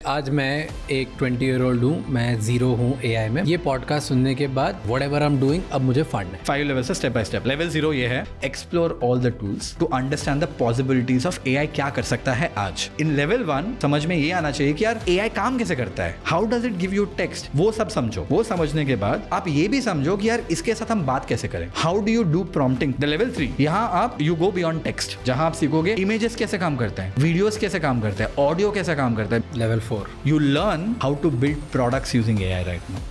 आज मैं एक 20-year-old हूँ, मैं जीरो हूँ AI में। ये पॉडकास्ट सुनने के बाद whatever I'm doing, अब मुझे फंड है। 5 लेवल से स्टेप बाय स्टेप। लेवल 0 ये है, explore all the tools to understand the possibilities of AI क्या कर सकता है आज। इन लेवल 1 समझ में ये आना चाहिए कि यार AI काम कैसे करता है, how does it give you text, वो सब समझो। वो समझने के बाद आप ये भी समझो कि यार इसके साथ हम बात कैसे करें, how do you do prompting. The level 3, यहाँ आप यू गो बियॉन्ड टेक्स्ट, जहाँ आप सीखोगे इमेजेस कैसे काम करते हैं, वीडियोस कैसे काम करते हैं, ऑडियो कैसे काम करता है। Level 4, You learn how to build products using AI right now.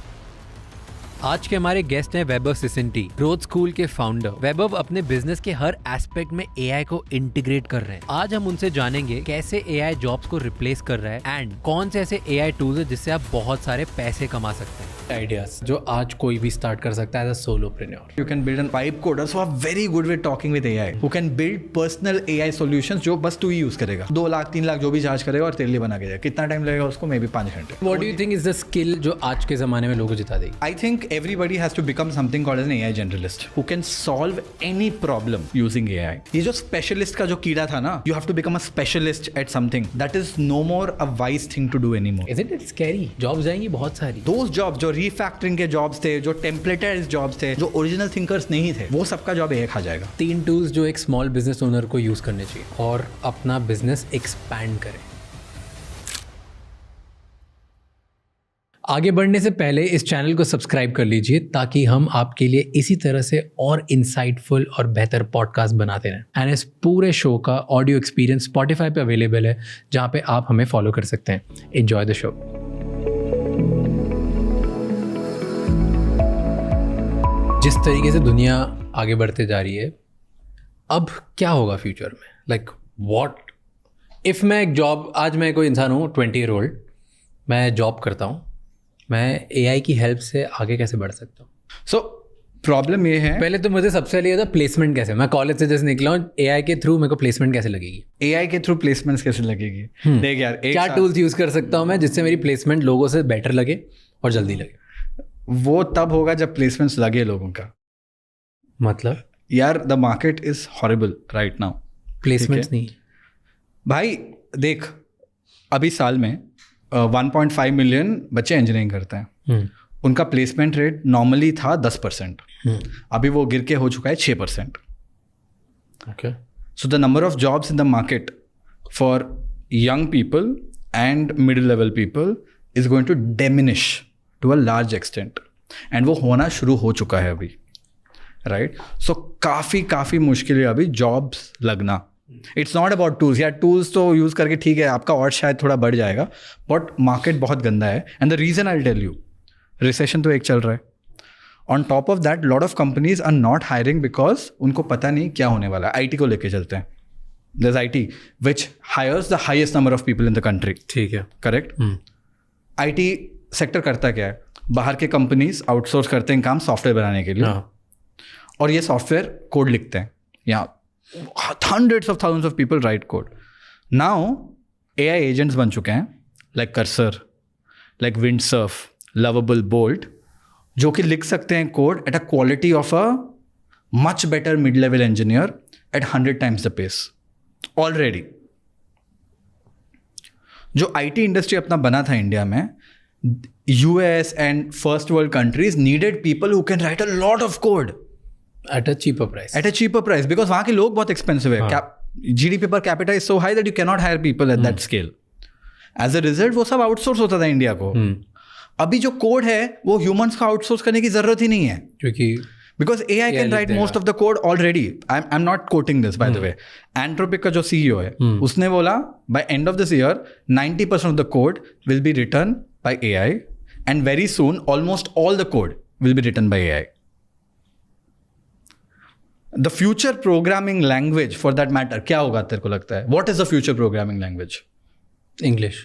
आज के हमारे गेस्ट हैं वैभव सिसिंटी, ग्रोथ स्कूल के फाउंडर। वैभव अपने बिजनेस के हर एस्पेक्ट में AI को इंटीग्रेट कर रहे हैं। आज हम उनसे जानेंगे कैसे AI जॉब्स को रिप्लेस कर रहा है एंड कौन से ऐसे AI टूल्स है जिससे आप बहुत सारे पैसे कमा सकते हैं। आइडियाज जो आज कोई भी स्टार्ट कर सकता है as a solopreneur. You can build an vibe coders who are very good with talking with AI, who can build personal AI solutions जो बस तू ही यूज करेगा। 2 लाख 3 लाख जो भी चार्ज करेगा और तेरे लिए बना के जाएगा। कितना टाइम लगेगा उसको? मे बी 5 घंटे। What do you think is the skill जो आज के जमाने में लोगों को जिता देगी? I think everybody has to become something called as an AI generalist who can solve any problem using AI. ये जो specialist का जो कीड़ा था ना, you have to become a specialist at something. That is no more a wise thing to do anymore. Isn't it scary? Jobs जाएंगी बहुत सारी। Those jobs जो refactoring के jobs थे, जो templated jobs थे, जो original thinkers नहीं थे, वो सबका जॉब AI खा जाएगा। 3 टूल्स जो एक स्मॉल बिजनेस ओनर को यूज करने चाहिए और अपना बिजनेस एक्सपैंड करें। आगे बढ़ने से पहले इस चैनल को सब्सक्राइब कर लीजिए ताकि हम आपके लिए इसी तरह से और इंसाइटफुल और बेहतर पॉडकास्ट बनाते रहें। एंड इस पूरे शो का ऑडियो एक्सपीरियंस स्पॉटिफाई पे अवेलेबल है, जहाँ पे आप हमें फॉलो कर सकते हैं। Enjoy the show. जिस तरीके से दुनिया आगे बढ़ते जा रही है, अब क्या होगा फ्यूचर में? लाइक व्हाट इफ़ मैं एक जॉब, आज मैं कोई इंसान हूँ 20-year-old, मैं जॉब करता हूँ, मैं AI की हेल्प से आगे कैसे बढ़ सकता हूँ? सो प्रॉब्लम ये है, पहले तो मुझे सबसे पहले ये था प्लेसमेंट कैसे, मैं कॉलेज से जैसे निकला हूँ, AI के थ्रू मेरे को प्लेसमेंट कैसे लगेगी? AI के थ्रू प्लेसमेंट्स कैसे लगेगी? देख यार, क्या टूल्स यूज़ कर सकता हूँ मैं जिससे मेरी प्लेसमेंट लोगों से बेटर लगे और जल्दी लगे? वो तब होगा जब प्लेसमेंट्स लगे लोगों का। मतलब यार the market is horrible right now. Placements नहीं भाई देख, अभी साल में 1.5 मिलियन बच्चे इंजीनियरिंग करते हैं। उनका प्लेसमेंट रेट नॉर्मली था 10%, अभी वो गिर के हो चुका है 6%। Okay, so the number of jobs in the market for young people and middle level people is going to diminish to a large extent, and वो होना शुरू हो चुका है अभी, राइट? सो काफ़ी मुश्किल है अभी जॉब्स लगना। इट्स नॉट अबाउट टूल्स, यार टूल्स तो यूज़ करके ठीक है, आपका और शायद थोड़ा बढ़ जाएगा, बट मार्केट बहुत गंदा है। And the reason I tell you, recession तो एक चल रहा है। On top of that, lot of companies are not hiring because उनको पता नहीं क्या होने वाला है। IT को लेके चलते हैं, there is IT which hires the highest number of people in the country. ठीक है, करेक्ट। IT सेक्टर करता क्या है? बाहर के कंपनीज आउटसोर्स करते हैं काम सॉफ्टवेयर बनाने के लिए, और ये सॉफ्टवेयर कोड लिखते हैं। यहाँ hundreds of thousands of people write code. Now AI agents बन चुके हैं, like Cursor, like Windsurf, Lovable, Bolt, जो कि लिख सकते हैं code at a quality of a much better mid-level engineer at 100 times the pace already. जो IT industry अपना बना था इंडिया में, US and first world countries needed people who can write a lot of code at a cheaper price. At a cheaper price, because वहाँ के लोग बहुत expensive है। GDP per capita is so high that you cannot hire people at that scale. As a result, वो सब outsource होता था India को। अभी जो कोड है वो humans को outsource करने की जरूरत ही नहीं है, क्योंकि because AI can write most of the code already. I'm not quoting this by the way. Anthropic का जो CEO है, उसने बोला by end of this year 90% of the code will be written by AI, and very soon almost all the code will be written by AI. The future programming language for that matter, क्या होगा तेरे को लगता है? What is the future programming language? English.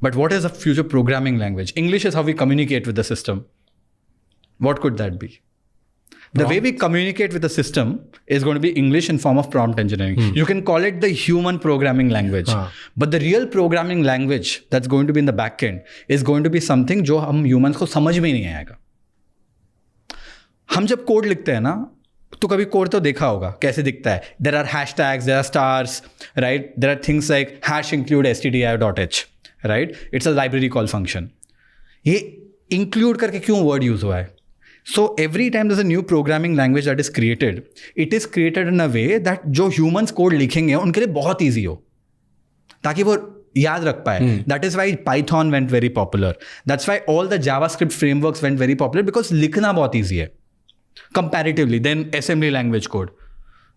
But what is the future programming language? English is how we communicate with the system. What could that be? The way we communicate with the system is going to be English in form of prompt engineering. You can call it the human programming language. But the real programming language that's going to be in the back end is going to be something जो हम humans को समझ में नहीं आएगा। हम जब code लिखते हैं ना, तो कभी कोड तो देखा होगा कैसे दिखता है। There are hashtags, there are stars, right? There are things like hash include stdio.h, right, it's a library call function. ये इंक्लूड करके क्यों वर्ड यूज हुआ है? So every time there's a new programming language that is created, it is created in a way that जो humans code लिखेंगे उनके लिए बहुत ईजी हो, ताकि वो याद रख पाए. That is why Python went very popular. That's why all the JavaScript frameworks went very popular, because लिखना बहुत ईजी है comparatively than assembly language code.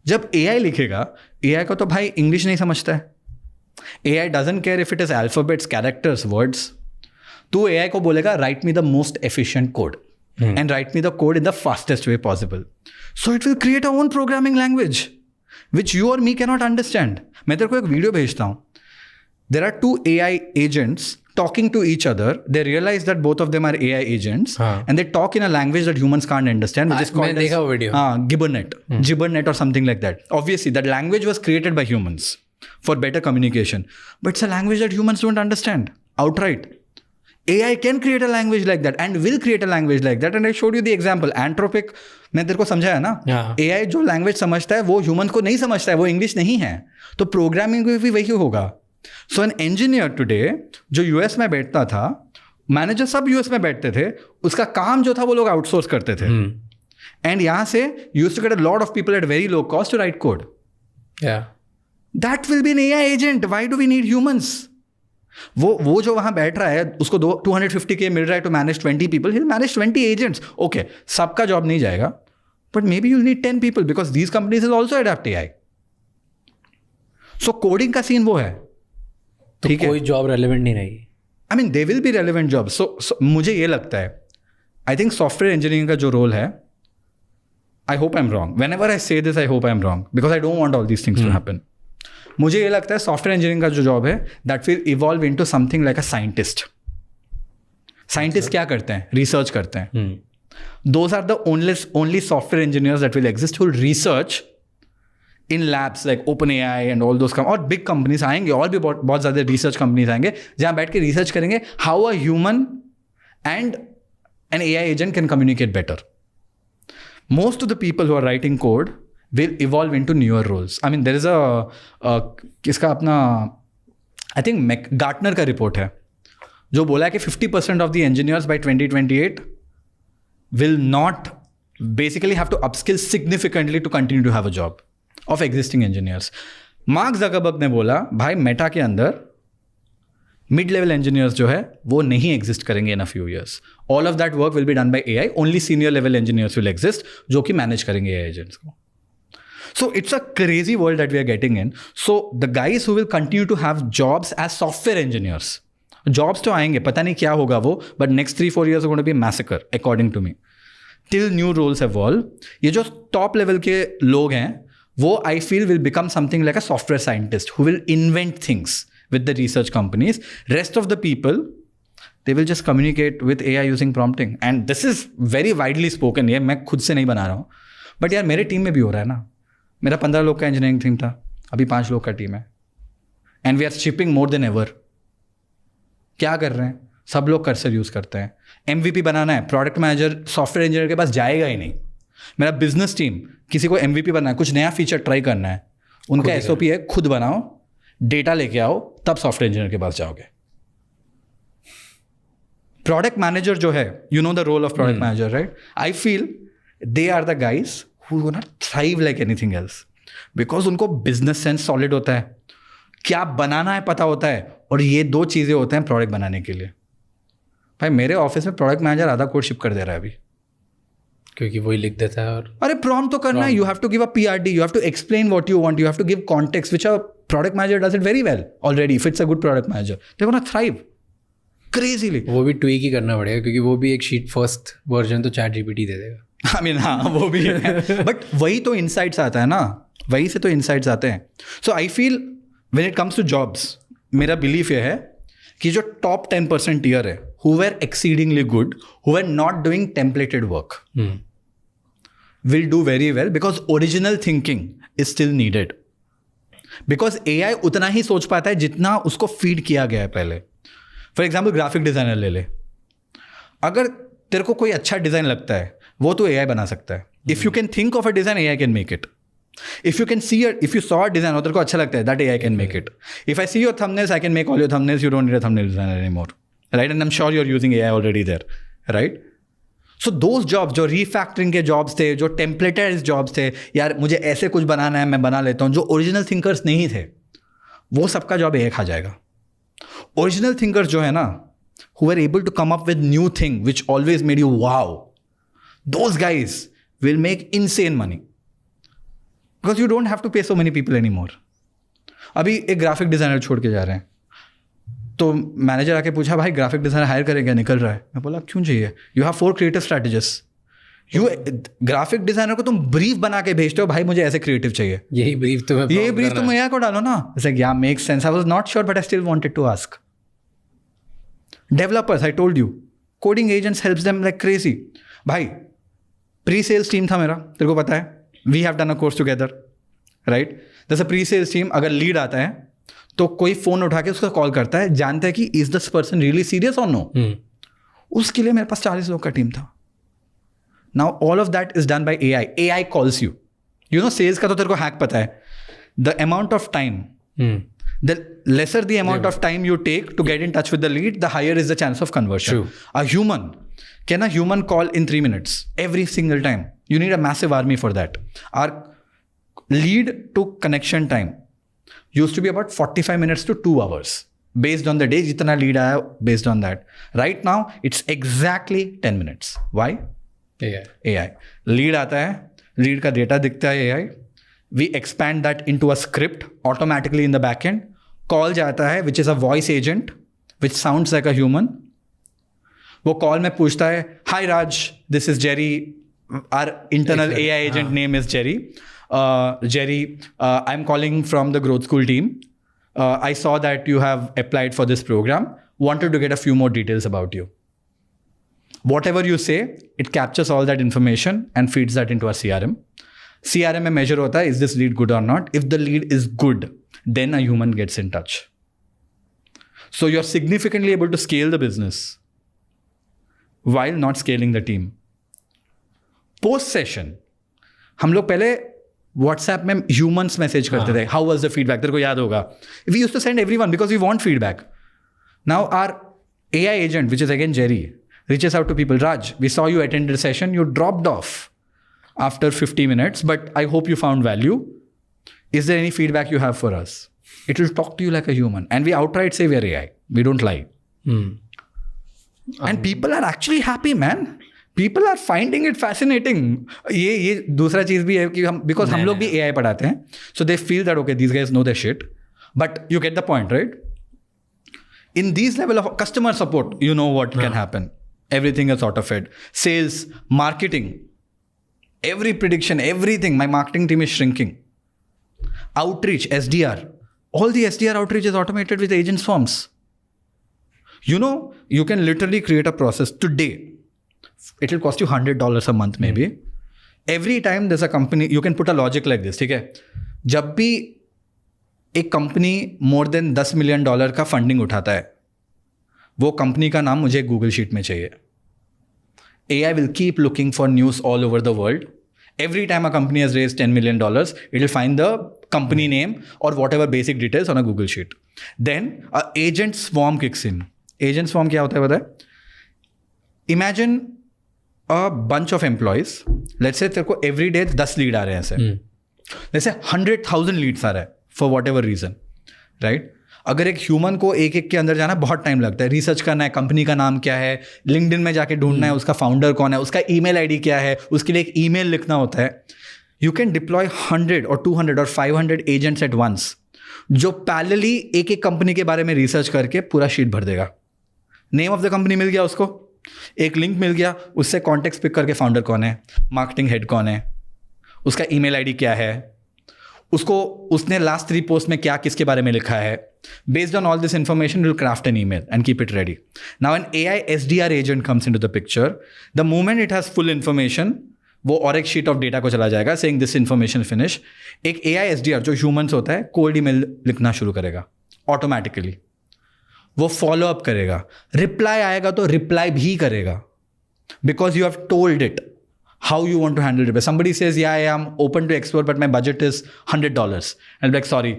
जब AI लिखेगा, AI को तो भाई इंग्लिश नहीं समझता है. AI doesn't care if it is alphabets, characters, words. तू AI को बोलेगा write me the most efficient code. And write me the code in the fastest way possible. So it will create our own programming language, which you or me cannot understand. मैं तेरे को एक video भेजता हूँ. There are two AI agents talking to each other. They realize that both of them are AI agents, and they talk in a language that humans can't understand, which is called Gibbernet, Gibbernet or something like that. Obviously, that language was created by humans for better communication, but it's a language that humans don't understand outright. AI can create a language like that and will create a language like that. And I showed you the example. Anthropic, मैं तेरे को समझाया ना, AI जो language समझता है वो human को नहीं समझता है, वो इंग्लिश नहीं है. तो प्रोग्रामिंग में भी वही होगा. सो एन इंजीनियर टुडे जो यूएस में बैठता था, मैनेजर सब यूएस में बैठते थे, उसका काम जो था वो लोग आउटसोर्स करते थे. एंड यहाँ से used to get a lot of people at very low cost to write code. That will be an AI agent. Why do we need humans? वो जो वहां बैठ रहा है उसको 250K मिल रहा है to manage 20 people. He'll manage 20 agents. Okay, सबका जॉब नहीं जाएगा, but maybe you'll need 10 people because these companies will also adapt AI. So coding का सीन वो है, ठीक है, कोई जॉब रेलेवेंट नहीं रहेगी. I mean, they will be relevant jobs. So मुझे ये लगता है, I think सॉफ्टवेयर इंजीनियरिंग का जो रोल है, I hope I'm wrong. Whenever I say this, I hope I'm wrong because I don't want all these things to happen. मुझे ये लगता है सॉफ्टवेयर इंजीनियरिंग का जो जॉब है, that will evolve into something like a scientist. Scientist क्या करते हैं? रिसर्च करते हैं. Those are the only software engineers that will exist who will research in labs like OpenAI and all those. और big companies आएंगे, और भी बहुत ज़्यादा रिसर्च कंपनीज आएंगे जहाँ बैठ के रिसर्च करेंगे how a human and an AI agent can communicate better. Most of the people who are writing code will evolve into newer roles. I mean, there is किसका अपना, I think Gartner का report है जो बोला है कि 50% of the engineers by 2028 will not basically have to upskill significantly to continue to have a job of existing engineers. Mark Zuckerberg ने बोला भाई मेटा के अंदर मिड लेवल इंजीनियर्स जो है वो नहीं एग्जिस्ट करेंगे in a few years. All of that work will be done by AI. Only senior level engineers will exist जो कि मैनेज करेंगे AI एजेंट्स को. So it's a crazy world that we are getting in. So the guys who will continue to have jobs as software engineers, jobs तो आएंगे, पता नहीं क्या होगा वो, but next 3-4 years are going to be a massacre according to me. Till new roles evolve, ये जो top level के लोग हैं वो I feel will become something like a software scientist who will invent things with the research companies. Rest of the people, they will just communicate with AI using prompting. And this is very widely spoken. ये मैं खुद से नहीं बना रहा हूँ, but यार मेरे टीम में भी हो रहा है ना. मेरा 15 लोग का इंजीनियरिंग टीम था, अभी 5 लोग का टीम है. And we are shipping more than ever. क्या कर रहे हैं? सब लोग कर्सर यूज़ करते हैं. MVP बनाना है, प्रोडक्ट मैनेजर सॉफ्टवेयर इंजीनियर के पास जाएगा ही नहीं. मेरा बिजनेस टीम किसी को MVP बनाना है, कुछ नया फीचर ट्राई करना है, उनका SOP है खुद बनाओ, डेटा लेके आओ, तब सॉफ्टवेयर इंजीनियर के पास जाओगे. प्रोडक्ट मैनेजर जो है, you know the role of product manager, right? I feel they are the guys who will not thrive like anything else because उनको business sense solid होता है, क्या बनाना है पता होता है, और ये 2 चीज़ें होते हैं प्रोडक्ट बनाने के लिए. भाई मेरे ऑफिस में प्रोडक्ट मैनेजर आधा कोड शिप कर दे रहा है अभी, क्योंकि वही लिख देता है. और अरे प्रॉम्प्ट तो करना है, you have to give a PRD, you have to explain what you want, you have to give context, which a product manager does it very well already. If it's a good product manager they gonna thrive crazily. वो भी tweak ही करना पड़ेगा क्योंकि वो भी एक sheet first version तो ChatGPT दे देगा. I mean, हाँ वो भी है, बट वही तो इनसाइट्स आता है ना, वही से तो इनसाइट्स आते हैं. So I feel when it comes to jobs, मेरा बिलीफ ये है कि जो टॉप 10% टीयर है, who were exceedingly good, who were not doing templated work, will do very well because original thinking is still needed. Because AI उतना ही सोच पाता है जितना उसको फीड किया गया है पहले. फॉर एग्जाम्पल ग्राफिक डिजाइनर ले ले, अगर तेरे को कोई अच्छा डिज़ाइन लगता है वो तो AI बना सकता है. If you can think of a design, AI can make it. If you saw a design, तेरे को अच्छा लगता है, that AI can make it. If I see your thumbnails, I can make all your thumbnails. You don't need a thumbnail designer anymore, right? And I'm sure you're using AI already there, right? So those jobs, जो refactoring के jobs थे, जो templated jobs थे, यार मुझे ऐसे कुछ बनाना है, मैं बना लेता हूँ, जो original thinkers नहीं थे, वो सबका job AI खा जाएगा. Original thinkers जो है ना, who were able to come up with new thing which always made you wow, those guys will make insane money. Because you don't have to pay so many people anymore. अभी एक graphic designer छोड़ के जा रहे हैं, तो manager आके पूछा, भाई ग्राफिक डिज़ाइनर हायर करेगा, निकल रहा है. मैं बोला क्यों चाहिए? You have 4 creative strategist. U graphic designer को तुम ब्रीफ बना के भेजते हो, भाई मुझे ऐसे क्रिएटिव चाहिए, यही ब्रीफ तुम AI को डालो ना. It's like, yeah, makes sense. I was not sure, but I still wanted to ask. Developers, I told you, coding agents helps them like crazy. भाई pre-sales team था मेरा, तेरे को पता है. We have done a course together, right? There's a pre-sales team. अगर lead आता है तो कोई फोन उठा के उसका कॉल करता है, जानता है कि is this person really serious और नो. उसके लिए मेरे पास 40 लोग का टीम था. Now all of that is done by AI. AI calls you. You know sales का तो तेरे को हैक पता है. The amount of time, the lesser the amount of time you take to get in touch with the lead, the higher is the chance of conversion. True. Can a human call in 3 minutes every single time? You need a massive army for that. Our lead to connection time used to be about 45 minutes to 2 hours based on the day, jitna lead aaya based on that. Right now it's exactly 10 minutes. Why? AI. Lead aata hai, lead ka data dikhta hai AI. We expand that into a script automatically in the backend. Call जाता है, which is a voice agent, which sounds like a human. वो call में पूछता है, Hi Raj, this is Jerry. Our internal AI agent name is Jerry. Jerry, I'm calling from the Growth School team. I saw that you have applied for this program. Wanted to get a few more details about you. Whatever you say, it captures all that information and feeds that into our CRM. CRM में measure होता है, is this lead good or not? If the lead is good, then a human gets in touch. So you're significantly able to scale the business while not scaling the team. Post session, हम लोग पहले WhatsApp में humans message करते थे. How was the feedback? तेरे को याद होगा. We used to send everyone because we want feedback. Now our AI agent, which is again Jerry, reaches out to people. Raj, we saw you attended a session. You dropped off after 50 minutes, but I hope you found value. Is there any feedback you have for us? It will talk to you like a human. And we outright say we are AI. We don't lie. And people are actually happy, man. People are finding it fascinating. ये दूसरा चीज़ भी है कि हम, because हम लोग भी AI पढ़ाते हैं. So they feel that, okay, these guys know their shit. But you get the point, right? In these level of customer support, you know what can happen. Everything is auto-fed. Sales, marketing, every prediction, everything. My marketing team is shrinking. Outreach, SDR. All the SDR outreach is automated with agents forms. You know, you can literally create a process today. It will cost you $100 a month maybe. Every time there's a company, you can put a logic like this, ठीक है? जब भी एक company more than $10 million का funding उठाता है, वो company का नाम मुझे गूगल शीट में चाहिए. AI will keep looking for news all over the world. Every time a company has raised $10 million, it will find the company name or whatever basic details on a Google sheet. Then an agent swarm kicks in. Agent swarm क्या होता है पता है? Imagine a bunch of employees. Let's say तेरे को every day 10 lead आ रहे हैं ऐसे. Let's say 100,000 leads आ रहा है for whatever reason, right? अगर एक ह्यूमन को एक एक के अंदर जाना बहुत टाइम लगता है. रिसर्च करना है, कंपनी का नाम क्या है, लिंक्डइन में जाके ढूंढना है, उसका फाउंडर कौन है, उसका ईमेल आईडी क्या है, उसके लिए एक ईमेल लिखना होता है. यू कैन डिप्लॉय 100 और 200 और 500 एजेंट्स एट वंस, जो पैरेलली एक एक कंपनी के बारे में रिसर्च करके पूरा शीट भर देगा. नेम ऑफ द कंपनी मिल गया उसको, एक लिंक मिल गया, उससे कॉन्टेक्ट पिक करके फाउंडर कौन है, मार्केटिंग हेड कौन है, उसका ईमेल आईडी क्या है, उसको उसने लास्ट 3 पोस्ट में क्या किसके बारे में लिखा है. Based on all this information, we'll craft an email and keep it ready. Now an AI SDR agent comes into the picture. The moment it has full information, वो और एक sheet of data को चला जाएगा saying this information finish. एक AI SDR जो humans होता है cold email लिखना शुरू करेगा automatically. वो follow up करेगा, reply आएगा तो reply भी करेगा because you have told it how you want to handle repair. Somebody says, yeah, I'm open to explore, but my budget is $100. I'll be like, sorry,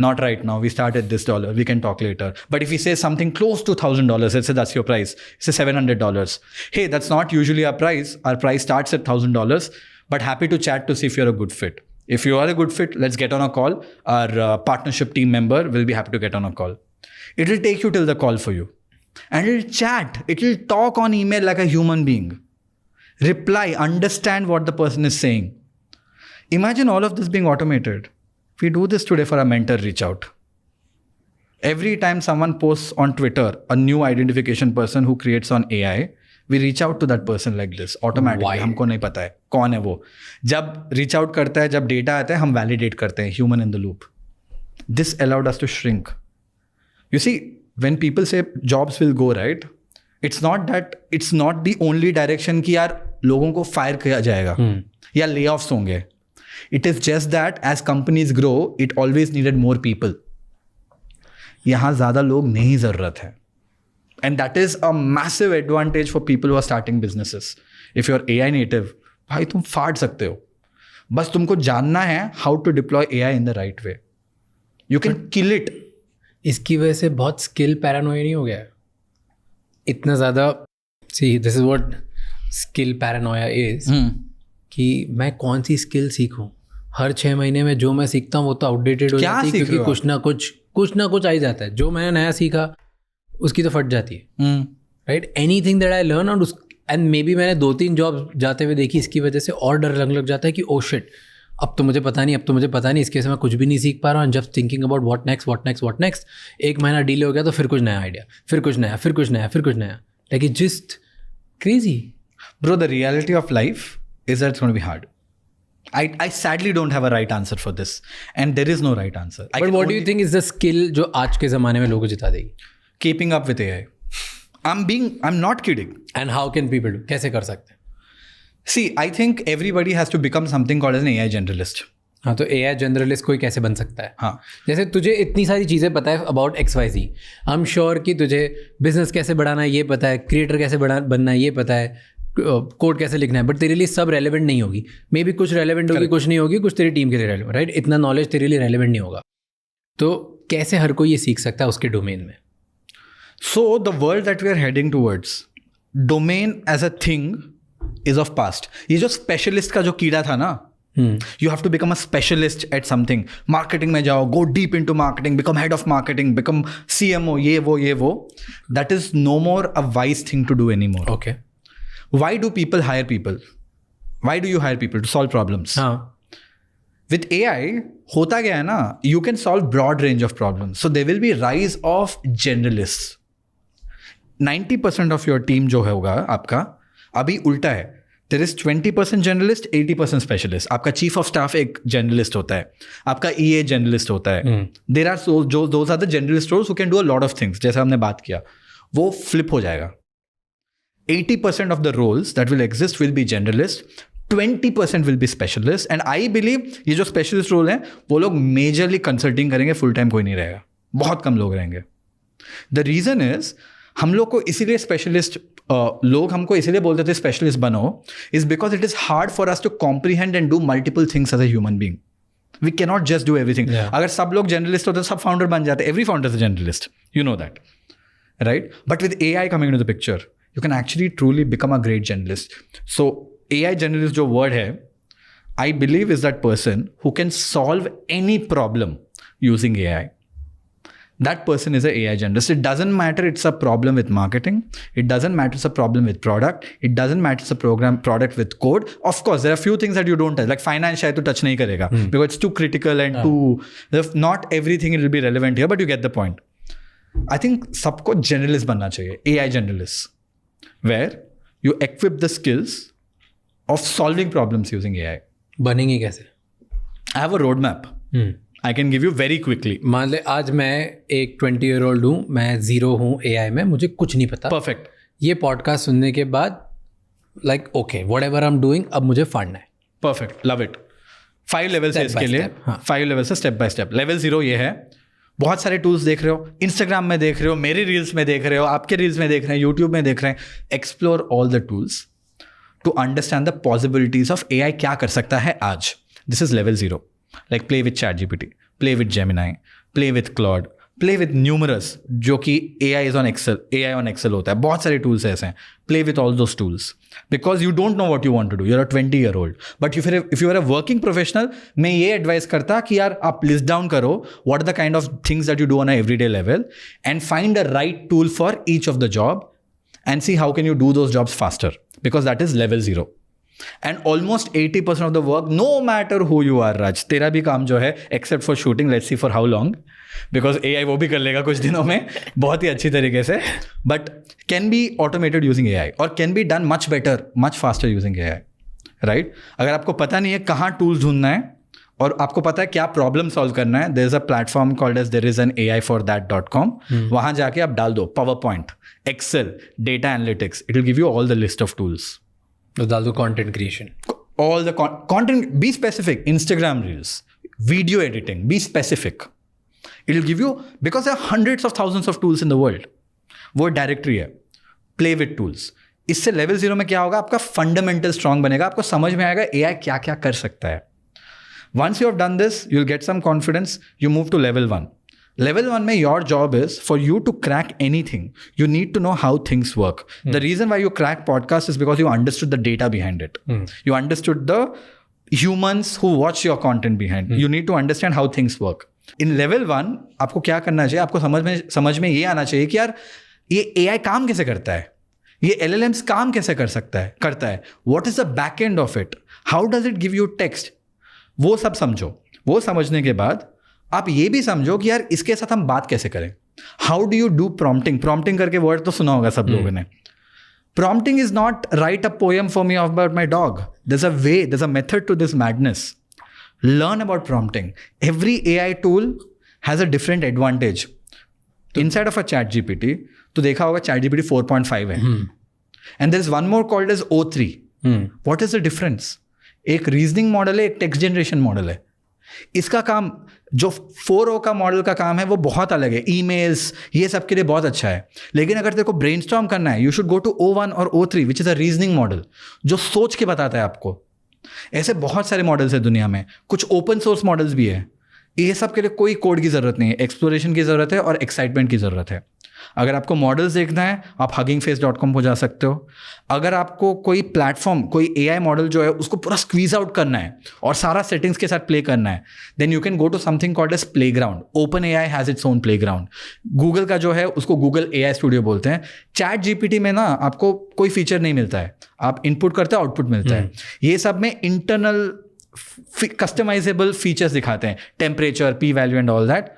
not right now. We start at this dollar. We can talk later. But if he says something close to $1,000, let's say that's your price. It's $700. Hey, that's not usually our price. Our price starts at $1,000, but happy to chat to see if you're a good fit. If you are a good fit, let's get on a call. Our partnership team member will be happy to get on a call. It will take you till the call for you. And it will chat. It will talk on email like a human being. Reply, understand what the person is saying. Imagine all of this being automated. We do this today for our mentor reach out. Every time someone posts on Twitter a new identification person who creates on AI, we reach out to that person like this automatically. Why? हमको नहीं पता है कौन है वो. जब reach out करता है, जब data आता है, हम validate करते हैं, human in the loop. This allowed us to shrink. You see, when people say jobs will go, right? It's not the only direction कि यार लोगों को fire किया जाएगा या layoffs होंगे. It is just that as companies grow, it always needed more people. यहाँ ज़्यादा लोग नहीं ज़रूरत है. And that is a massive advantage for people who are starting businesses. If you're AI native, भाई तुम फाड़ सकते हो. बस तुमको जानना है how to deploy AI in the right way. You can kill it. इसकी वजह से बहुत स्किल पैरानोया नहीं हो गया है इतना ज़्यादा. See this is what skill Paranoia is कि मैं कौन सी स्किल सीखूं. हर 6 महीने में जो मैं सीखता हूँ वो तो आउटडेटेड हो जाती है क्योंकि कुछ ना कुछ आ ही जाता है. जो मैंने नया सीखा उसकी तो फट जाती है. Right, anything that I learn और एंड मे बी मैंने 2-3 जॉब जाते हुए देखी. इसकी वजह से और डर लग जाता है कि ओ शिट, अब तो मुझे पता नहीं, इसके से मैं कुछ भी नहीं सीख पा रहा हूँ. जब थिंकिंग अबाउट व्हाट नेक्स्ट 1 महीना डीले हो गया तो फिर कुछ नया आइडिया, फिर कुछ नया. Like it's just crazy. Bro, the reality of life is that it's going to be hard. I sadly don't have a right answer for this. And there is no right answer. But what do you think is the skill जो आज के ज़माने में लोगों को जिता देगी? Keeping up with AI. I'm not kidding. And how can people do? कैसे कर सकते हैं? See, I think everybody has to become something called as an AI generalist. हाँ, तो AI जनरलिस्ट कोई कैसे बन सकता है? हाँ, जैसे तुझे इतनी सारी चीज़ें पता है about XYZ. I am sure कि तुझे बिजनेस कैसे बढ़ाना है ये पता है, क्रिएटर कैसे बनना है ये पता है, कोड कैसे लिखना है, बट तेरे लिए सब रेलेवेंट नहीं होगी. मे बी कुछ रेलेवेंट होगी, कुछ नहीं होगी, कुछ तेरी टीम के लिए रेलेवेंट. राइट, इतना नॉलेज तेरे लिए रेलेवेंट नहीं होगा. तो कैसे हर कोई ये सीख सकता है उसके डोमेन में? So the world that we are heading towards, domain as a thing is of past. ये जो specialist का जो कीड़ा था ना, you have to become a specialist at something. Marketing में जाओ, go deep into marketing, become head of marketing, become CMO, ये वो. That is no more a wise thing to do anymore. Okay. Why do people hire people? Why do you hire people? To solve problems. हाँ. With AI, होता क्या है ना, you can solve broad range of problems. So there will be rise of generalists. 90% of your team जो होगा आपका अभी उल्टा है. There is 20% generalist, 80% specialist. आपका chief of staff एक generalist होता है, आपका EA generalist होता है. There are those are the generalist roles who can do a lot of things. जैसे हमने बात किया, वो flip हो जाएगा. 80% of the roles that will exist will be generalist, 20% will be specialist, and I believe ये जो specialist role हैं वो लोग majorly consulting करेंगे, full time कोई नहीं रहेगा, बहुत कम लोग रहेंगे. The reason is हम लोग को इसीलिए स्पेशलिस्ट लोग हमको इसीलिए बोलते थे स्पेशलिस्ट बनो, is because it is hard for us to comprehend and do multiple things as a human being. We can not just do everything. अगर सब लोग जर्नलिस्ट होते तो सब फाउंडर बन जाते. Every founder is a journalist, you know that, right? But with AI coming into the picture, you can actually truly become a great journalist. So AI journalist जो word है, I believe is that person who can solve any problem using AI. That person is an AI generalist. It doesn't matter it's a problem with marketing. It doesn't matter it's a problem with product. It doesn't matter it's a product with code. Of course, there are few things that you don't touch. Like finance शायद तो touch नहीं करेगा because it's too critical and too. Not everything will be relevant here, but you get the point. I think सबको generalist बनना चाहिए. AI generalist, where you equip the skills of solving problems using AI. बनेंगे कैसे? I have a roadmap. I can give you very quickly. मान ले आज मैं एक 20-year-old हूँ, मैं ज़ीरो हूँ AI में, मुझे कुछ नहीं पता. Perfect. ये पॉडकास्ट सुनने के बाद like okay whatever I am doing अब मुझे फाड़ना है. Perfect. Love it. 5 levels है इसके लिए. 5 levels है step by step. Level 0 ये है, बहुत सारे टूल्स देख रहे हो, इंस्टाग्राम में देख रहे हो, मेरी रील्स में देख रहे हो, आपके रील्स में देख रहे हैं, यूट्यूब में देख रहे हैं. Explore all the tools to understand the possibilities of AI क्या कर सकता है आज. This is level 0. Like play with ChatGPT, play with Gemini, play with Claude, play with numerous, जो कि AI on Excel होता है. बहुत सारे tools ऐसे हैं. Play with all those tools. Because you don't know what you want to do. You're a 20-year-old. But if you are a working professional, मैं ये advise करता कि यार आप list down करो what are the kind of things that you do on a everyday level and find a right tool for each of the job and see how can you do those jobs faster. Because that is level 0. And almost 80% of the work, no matter who you are, Raj, तेरा भी काम जो है, except for shooting, let's see for how long, because AI वो भी कर लेगा कुछ दिनों में बहुत ही अच्छी तरीके से, but can be automated using AI or can be done much better, much faster using AI, right? अगर आपको पता नहीं है कहाँ tools ढूंढना है और आपको पता है क्या प्रॉब्लम सॉल्व करना है, there is a platform called as there is an AI4that.com. वहाँ जाके आप डाल दो PowerPoint, Excel, data analytics, it will give you all the list of tools. तो डाल दो content creation. All the content, be specific. Instagram reels, video editing, be specific. It will give you, because there are hundreds of thousands of tools in the world. वो directory है. Play with tools. इससे level 0 में क्या होगा, आपका fundamental strong बनेगा, आपको समझ में आएगा AI क्या क्या कर सकता है. Once you have done this, you'll get some confidence, you move to level 1. Level 1 में your job is for you to crack anything. You need to know how things work. The reason why you crack podcast is because you understood the data behind it. You understood the humans who watch your content behind. You need to understand how things work. In level 1, आपको क्या करना चाहिए, आपको समझ में ये आना चाहिए कि यार ये AI काम कैसे करता है, ये LLMs काम कैसे करता है. What is the back end of it? How does it give you text? वो सब समझो. वो समझने के बाद आप ये भी समझो कि यार इसके साथ हम बात कैसे करें. How do you do prompting. Prompting करके वर्ड तो सुना होगा सब लोगों ने. Prompting is not right a poem for me about my dog. there's a way, there's a method to this madness. Learn about prompting. Every AI tool has a different advantage. Inside of a ChatGPT, तो देखा होगा ChatGPT 4.5 है. And there is one more called as O3. What is the difference? एक reasoning model है, एक text generation model है. इसका काम जो 4O का मॉडल का काम है वो बहुत अलग है. ईमेल्स ये सब के लिए बहुत अच्छा है. लेकिन अगर तेरे को ब्रेनस्टॉर्म करना है, you should go to O1 और O3 which is a reasoning model जो सोच के बताता है आपको. ऐसे बहुत सारे मॉडल्स है दुनिया में. कुछ ओपन सोर्स मॉडल्स भी है. ये सब के लिए कोई कोड की ज़रूरत नहीं है. एक्सप्लोरेशन की ज़रूरत है और एक्साइटमेंट की ज़रूरत है. अगर आपको मॉडल्स देखना है आप huggingface.com पर जा सकते हो. अगर आपको कोई प्लेटफॉर्म, कोई AI मॉडल जो है उसको पूरा स्क्वीज आउट करना है और सारा सेटिंग्स के साथ प्ले करना है, then you can go to something called as playground. OpenAI has its own playground. Google का जो है उसको गूगल AI स्टूडियो बोलते हैं. ChatGPT में ना आपको कोई फीचर नहीं मिलता है. आप इनपुट करते हो, आउटपुट मिलता है. ये सब में इंटरनल कस्टमाइजेबल फीचर्स दिखाते हैं, temperature, p value and all that.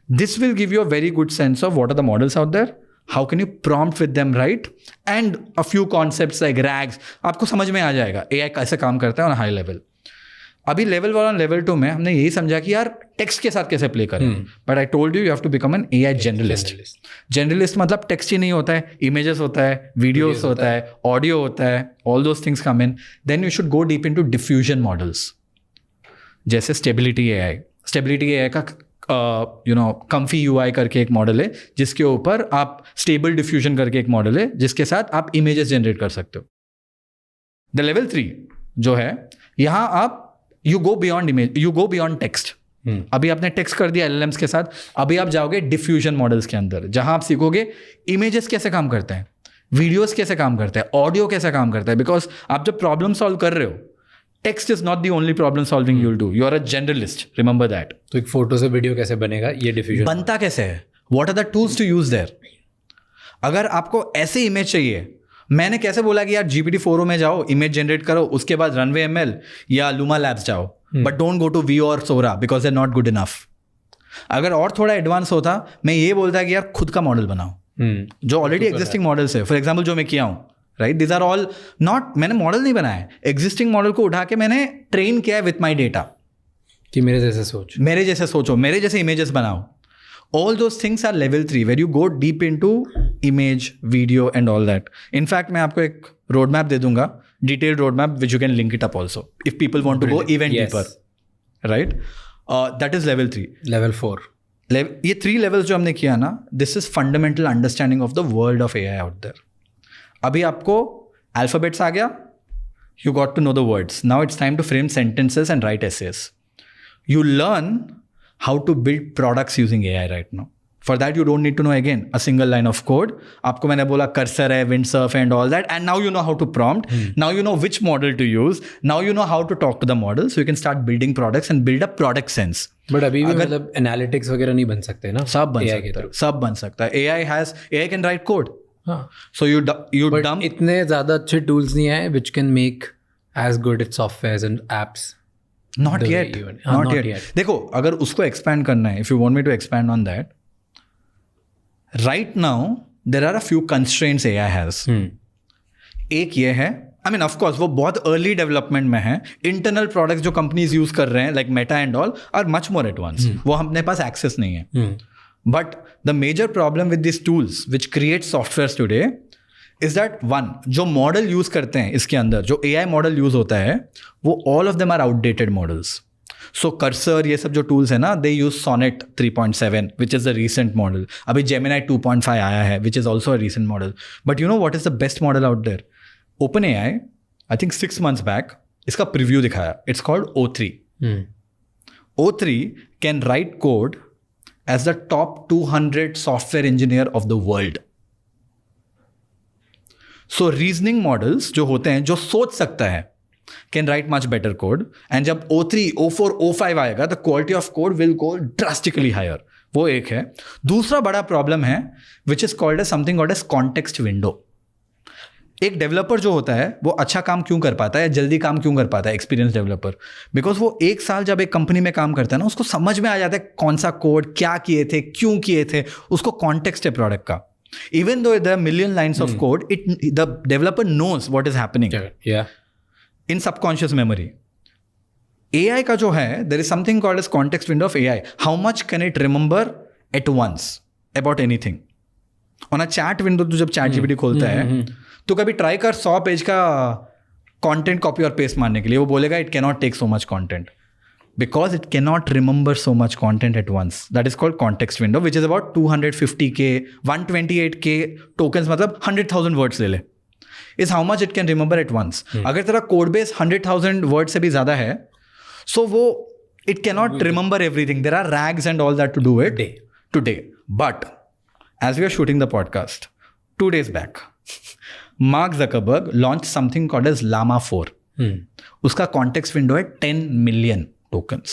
This will give you a very good sense of what are the models out there, how can you prompt with them right, and a few concepts like RAGs. आपको समझ में आ जाएगा AI कैसे काम करता है on a high level. अभी level 1 और लेवल 2 में हमने यही समझा कि यार टेक्स्ट के साथ कैसे प्ले करें. But I told you have to become an AI generalist. Generalist मतलब टेक्स्ट ही नहीं होता है, इमेजेस होता है, वीडियोस होता है, ऑडियो होता है, all those things come in. Then you should go deep into diffusion models जैसे स्टेबिलिटी AI का कम्फी UI करके एक मॉडल है जिसके ऊपर आप स्टेबल डिफ्यूजन करके एक मॉडल है जिसके साथ आप इमेजेस जनरेट कर सकते हो. द लेवल 3 जो है, यहाँ आप you go beyond image, you go beyond text. अभी आपने टेक्स्ट कर दिया LLMs के साथ, अभी आप जाओगे डिफ्यूजन मॉडल्स के अंदर जहाँ आप सीखोगे इमेजेस कैसे काम करते हैं, वीडियोस कैसे काम करते हैं, ऑडियो कैसे काम करता है. बिकॉज आप जब प्रॉब्लम सॉल्व कर रहे हो, text is not the only problem solving you'll do. You are a generalist, remember that. तो एक फोटो से वीडियो कैसे बनेगा, ये डिफ्यूजन बनता कैसे है, what are the tools to use there. अगर आपको ऐसे इमेज चाहिए, मैंने कैसे बोला कि यार GPT-4o में जाओ, इमेज जनरेट करो, उसके बाद Runway ML या Luma Labs जाओ, but don't go to Veo और Sora because they are not good enough. अगर और थोड़ा एडवांस होता, मैं ये बोलता कि यार खुद का मॉडल बनाओ जो ऑलरेडी एग्जिस्टिंग मॉडल्स है. फॉर एग्जाम्पल जो मैं किया हूँ, right, this are all not, मैंने मॉडल नहीं बनाया, एग्जिस्टिंग मॉडल को उठा के मैंने ट्रेन किया है विथ माई डेटा कि मेरे जैसे सोचो, मेरे जैसे इमेजेस बनाओ. All those things are level 3 where you go deep into image, video and all that. In fact, मैं आपको एक roadmap दे दूंगा, detailed roadmap which you can link it up also if people want to go even deeper, right? That is level 3. Level 4. ये 3 levels जो हमने किया ना, this is fundamental understanding of the world of AI out there. अभी आपको alphabets आ गया, You got to know the words. Now it's time to frame sentences and write essays. You learn how to build products using AI right now. For that, you don't need to know again a single line of code. आपको मैंने बोला cursor है, windsurf and all that, and now you know how to prompt. Now you know which model to use. Now you know how to talk to the model, so you can start building products and build a product sense. But अभी भी मतलब analytics वगैरह नहीं बन सकते ना. सब बन सकता है, सब बन सकता है. AI can write code. हाँ. So you dump. इतने ज़्यादा अच्छे टूल्स नहीं आए which can make as good its softwares and apps. Not yet. Not yet. देखो, अगर उसको expand करना है, if you want me to expand on that, right now there are a few constraints AI has. एक ये है, I mean of course वो बहुत early development में है. Internal products जो companies use कर रहे हैं like Meta and all are much more advanced. वो अपने पास access नहीं है. But the major problem with these tools which create softwares today is that one, जो मॉडल यूज करते हैं इसके अंदर, जो AI मॉडल यूज होता है, वो all of them are outdated models. So Cursor, ये सब जो tools है ना, they use Sonnet 3.7, which is the recent model. अभी Gemini 2.5 आया है, which is also a recent model. But you know what is the best model out there? OpenAI, I think 6 months back, इसका preview दिखाया. It's called O3. O3 can write code as the top 200 software engineer of the world. So reasoning models जो होते हैं, जो सोच सकता है, can write much better code. And जब O3, O4, O5 आएगा, the quality of code will go drastically higher. वो एक है. दूसरा बड़ा प्रॉब्लम है which is called as something called as context window. एक डेवलपर जो होता है वो अच्छा काम क्यों कर पाता है या जल्दी काम क्यों कर पाता है, एक्सपीरियंस डेवलपर, बिकॉज वो 1 साल जब एक कंपनी में काम करता है ना, उसको समझ में आ जाता है कौन सा कोड क्या किए थे, क्यों किए थे, उसको कॉन्टेक्स्ट है प्रोडक्ट का. Even though there are million lines of code, the developer knows what is happening. Yeah. In subconscious memory. AI का जो है, there is something called as context window of AI. How much can it remember at once about anything? On a chat window, तो जब chat GPT खोलता है, तो कभी try कर 100 पेज का कंटेंट कॉपी और पेस्ट मारने के लिए. वो बोलेगा it can not take so much content because it cannot remember so much content at once. That is called context window, which is about 250k, 128k tokens, मतलब 100,000 words ले ले, is how much it can remember at once. अगर तेरा code base 100,000 words से भी ज़्यादा है, so वो it cannot remember everything. There are rags and all that to do it today. But as we are shooting the podcast, 2 days back, Mark Zuckerberg launched something called as Llama 4. उसका context window है 10 million tokens.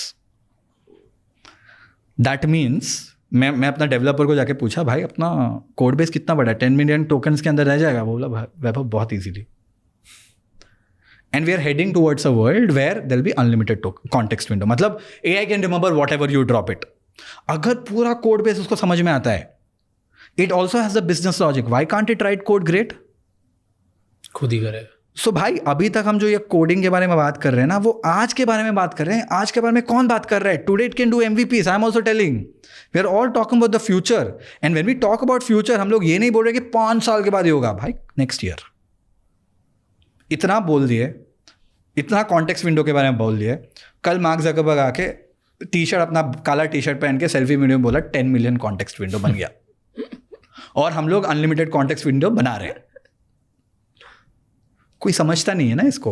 That means मैं अपना developer को जाके पूछा, भाई अपना code base कितना बड़ा है, 10 मिलियन टोकन्स के अंदर रह जाएगा? वो बोला वैभव बहुत easily. And we are heading towards a world where there will be unlimited context window. मतलब AI can remember whatever you drop it. अगर पूरा कोड बेस उसको समझ में आता है, it also has the business logic. Why can't it write code great? खुद ही करे. सो भाई अभी तक हम जो ये कोडिंग के बारे में बात कर रहे हैं ना, वो आज के बारे में बात कर रहे हैं. आज के बारे में कौन बात कर रहा है? Today it can do MVPs. I am also telling we are all talking about the future. And when we talk about future, हम लोग ये नहीं बोल रहे कि 5 साल के बाद ही होगा. भाई नेक्स्ट ईयर. इतना बोल दिए, इतना कॉन्टेक्स्ट विंडो के बारे में बोल दिए. कल मार्क ज़करबर्ग आके टी-शर्ट, अपना काला टी-शर्ट पहन के सेल्फी वीडियो में बोला 10 मिलियन कॉन्टेक्स्ट विंडो बन गया. और हम लोग अनलिमिटेड कॉन्टेक्स्ट विंडो बना रहे हैं. कोई समझता नहीं है ना इसको.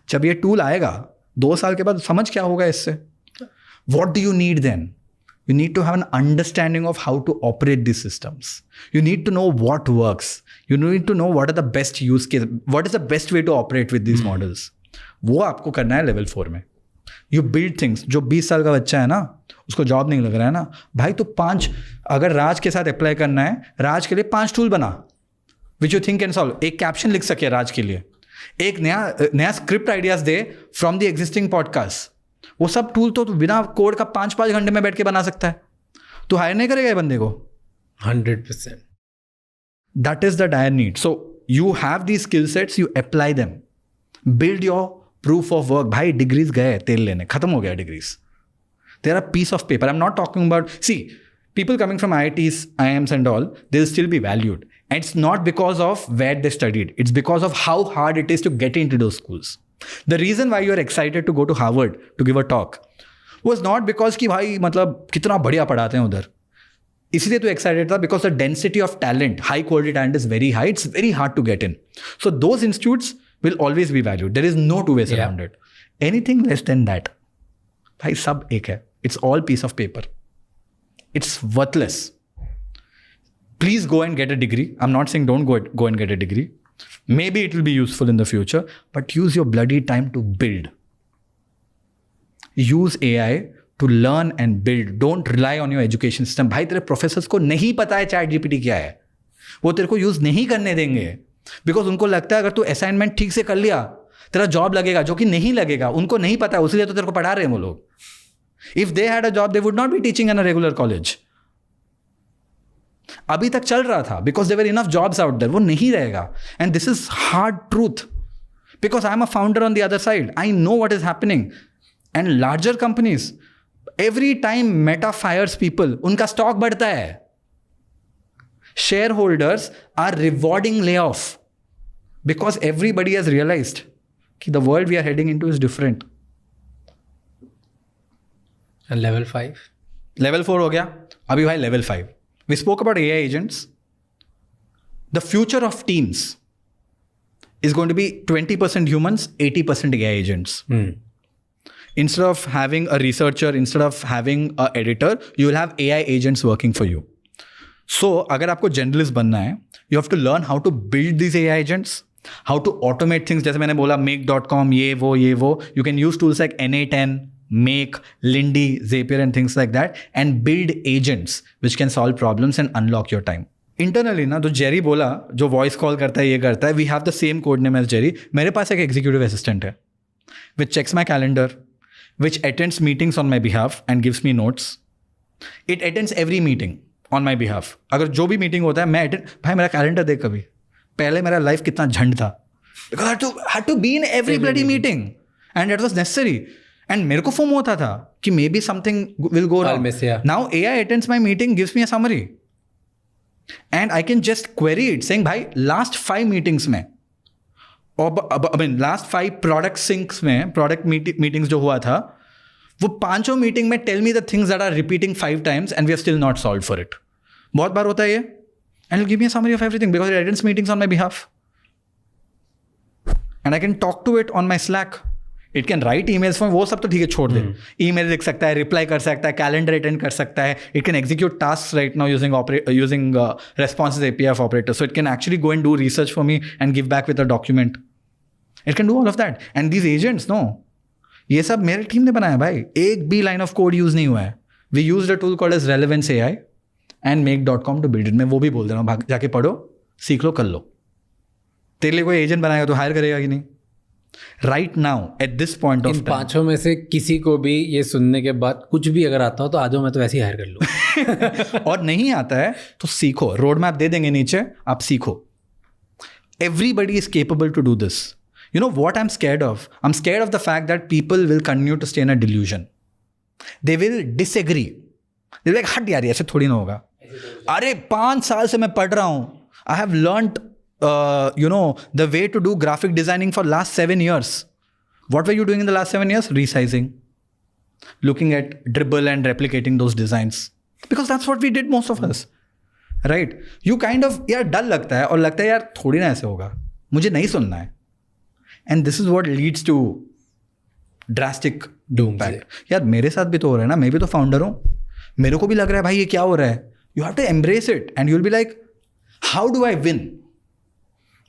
जब ये टूल आएगा 2 साल के बाद, समझ क्या होगा इससे? What do you need then? You need to have an understanding of how to operate this systems. You need to know what works. You need to know what are the best use case, what is the best way to operate with this models. वो आपको करना है level 4 में. You build things. जो 20 साल का बच्चा है ना, उसको जॉब नहीं लग रहा है ना, भाई तो 5, अगर राज के साथ अप्लाई करना है, राज के लिए 5 टूल बना which you think can solve. एक कैप्शन लिख सके राज के लिए, एक नया script ideas they from the existing podcast. वो सब टूल तो बिना कोड का 5-5 घंटे में बैठ के बना सकता है. तो हायर नहीं करेगा ये बंदे को? 100%. That is the dire need. So you have the skill sets, you apply them, build your proof of work. भाई डिग्रीज गए तेल लेने, खत्म हो गया degrees. There are piece of paper. I am not talking about, see people coming from IITs, IIMs and all, they'll still be valued. And it's not because of where they studied. It's because of how hard it is to get into those schools. The reason why you're excited to go to Harvard to give a talk was not because कि भाई मतलब कितना बढ़िया पढ़ाते हैं उधर. इसलिए तो excited था because the density of talent, high quality talent is very high. It's very hard to get in. So those institutes will always be valued. There is no two ways around it. Anything less than that, भाई सब एक है. It's all piece of paper. It's worthless. Please go and get a degree. I'm not saying don't go and get a degree. Maybe it will be useful in the future, but use your bloody time to build. Use AI to learn and build. Don't rely on your education system. भाई तेरे professors को नहीं पता है chat GPT क्या है. वो तेरे को यूज नहीं करने देंगे बिकॉज उनको लगता है अगर तू असाइनमेंट ठीक से कर लिया तेरा जॉब लगेगा, जो कि नहीं लगेगा. उनको नहीं पता है, उसलिए तो तेरे को पढ़ा रहे हैं वो लोग. If they had a job they would not be teaching in a regular college. अभी तक चल रहा था because there were enough jobs out there. वो नहीं रहेगा. And this is hard truth because I am a founder on the other side. I know what is happening. And larger companies, every time Meta fires people, उनका stock बढ़ता है. Shareholders are rewarding layoff because everybody has realized that the world we are heading into is different. And level 5? Level 4 हो गया. अभी भाई level 5. We spoke about AI agents. The future of teams is going to be 20% humans, 80% AI agents. Instead of having a researcher, instead of having an editor, you will have AI agents working for you. So, अगर आपको generalist बनना है, you have to learn how to build these AI agents, how to automate things. जैसे मैंने बोला make.com, ये वो. You can use tools like NA10, Make, Lindy, Zapier and things like that and build agents which can solve problems and unlock your time. Internally ना, तो Jerry बोला जो voice call करता है, ये करता है, we have the same code name as Jerry. मेरे पास एक executive assistant है which checks my calendar, which attends meetings on my behalf and gives me notes. It attends every meeting on my behalf. अगर जो भी meeting होता है मैं attend. भाई मेरा कैलेंडर देख कभी. पहले मेरा लाइफ कितना झंड था because I had to be in every bloody meeting and it was necessary. And मेरे को फोमो होता था कि maybe something will go wrong. Now AI attends my meeting, gives me a summary and I can just query it saying भाई last 5 meetings में last 5 product syncs में product meetings जो हुआ था वो 5 मीटिंग में tell me the things that are repeating 5 times and we are still not solve for it. बहुत बार होता है ये. And give me a summary of everything because it attends meetings on my behalf and I can talk to it on my Slack. It can write emails for, वो सब तो ठीक है छोड़ दे. ईमेल लिख सकता है, रिप्लाई कर सकता है, कैलेंडर अटेंड कर सकता है. It can execute task right now using responses API of operator. So it can actually go and do research for me and give back with a document. It can do all of that. And these agents, no, ये सब मेरे team ने बनाया भाई. एक भी line of code use नहीं हुआ है. We used a tool called as relevance AI and make.com to build it. मैं वो भी बोल दे रहा हूँ, भाग जाके पढ़ो, सीख लो, कर लो. तेरे लिए कोई एजेंट बनाएगा तो हायर करेगा कि नहीं? Right now at this point of इन 5 में से किसी को भी ये सुनने के बाद कुछ भी अगर आता हो तो आ जाओ, मैं तो वैसे ही हायर कर लूँ. और नहीं आता है तो सीखो. रोड मैप दे देंगे नीचे, आप सीखो. Everybody is capable to do this. You know what I'm scared of? I'm scared of the fact that people will continue to stay in a delusion. They will disagree. They'll be like, हट यार, ऐसे थोड़ी ना होगा. अरे 5 साल से मैं पढ़ रहा हूँ. I have learned, the way to do graphic designing for last 7 years. What were you doing in the last 7 years? Resizing. Looking at Dribbble and replicating those designs. Because that's what we did, most of us. Right? You kind of, यार डर लगता है और लगता है यार थोड़ी ना ऐसे होगा. मुझे नहीं सुनना है. And this is what leads to drastic impact. यार मेरे साथ भी तो हो रहा है ना, मैं भी तो फाउंडर हूँ. मेरे को भी लग रहा है भाई ये क्या हो रहा है. You have to embrace it and you'll be like, how do I win?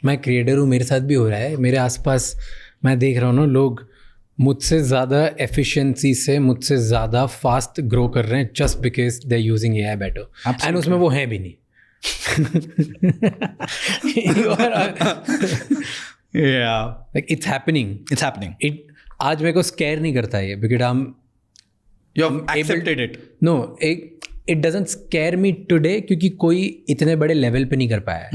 मैं क्रिएटर हूँ, मेरे साथ भी हो रहा है. मेरे आसपास मैं देख रहा हूँ ना, लोग मुझसे ज़्यादा एफिशिएंसी से मुझसे ज़्यादा फास्ट ग्रो कर रहे हैं just because they using AI better. And उसमें वो है भी नहीं. Yeah. Like it's happening. It's happening. आज मेरे को स्कैर नहीं करता है because You have accepted it. No, it doesn't scare me today क्योंकि कोई इतने बड़े लेवल पे नहीं कर पाया है.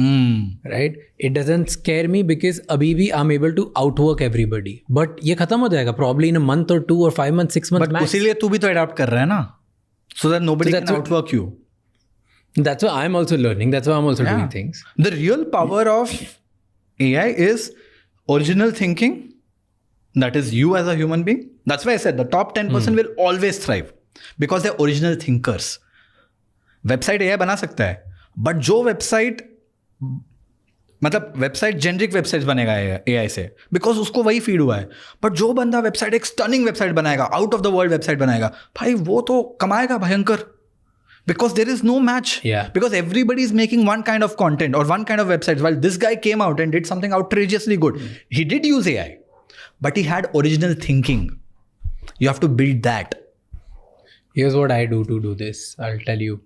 Right? It doesn't scare me because अभी भी I'm able to outwork everybody. But ये खत्म हो जाएगा probably in a month or 2 or 5 months, 6 months. But उसीलिए तू भी तो अडॉप्ट कर रहा है ना. So that nobody can outwork you. That's why I'm also learning. That's why I'm also doing things. The real power of AI is original thinking. That is you as a human being. That's why I said the top 10% will always thrive because they're original thinkers. Website AI बना सकता है, but जो website मतलब website generic websites बनेगा AI से, because उसको वही feed हुआ है. बट जो बंदा वेबसाइट एक स्टनिंग वेबसाइट बनाएगा, out of the world website बनाएगा, भाई वो तो कमाएगा भयंकर. Because there is no match. Yeah. Because everybody is making one kind of content or one kind of websites, while this guy came out and did something outrageously good. He did use AI, but he had original thinking. You have to build that. Here's what I do to do this. I'll tell you.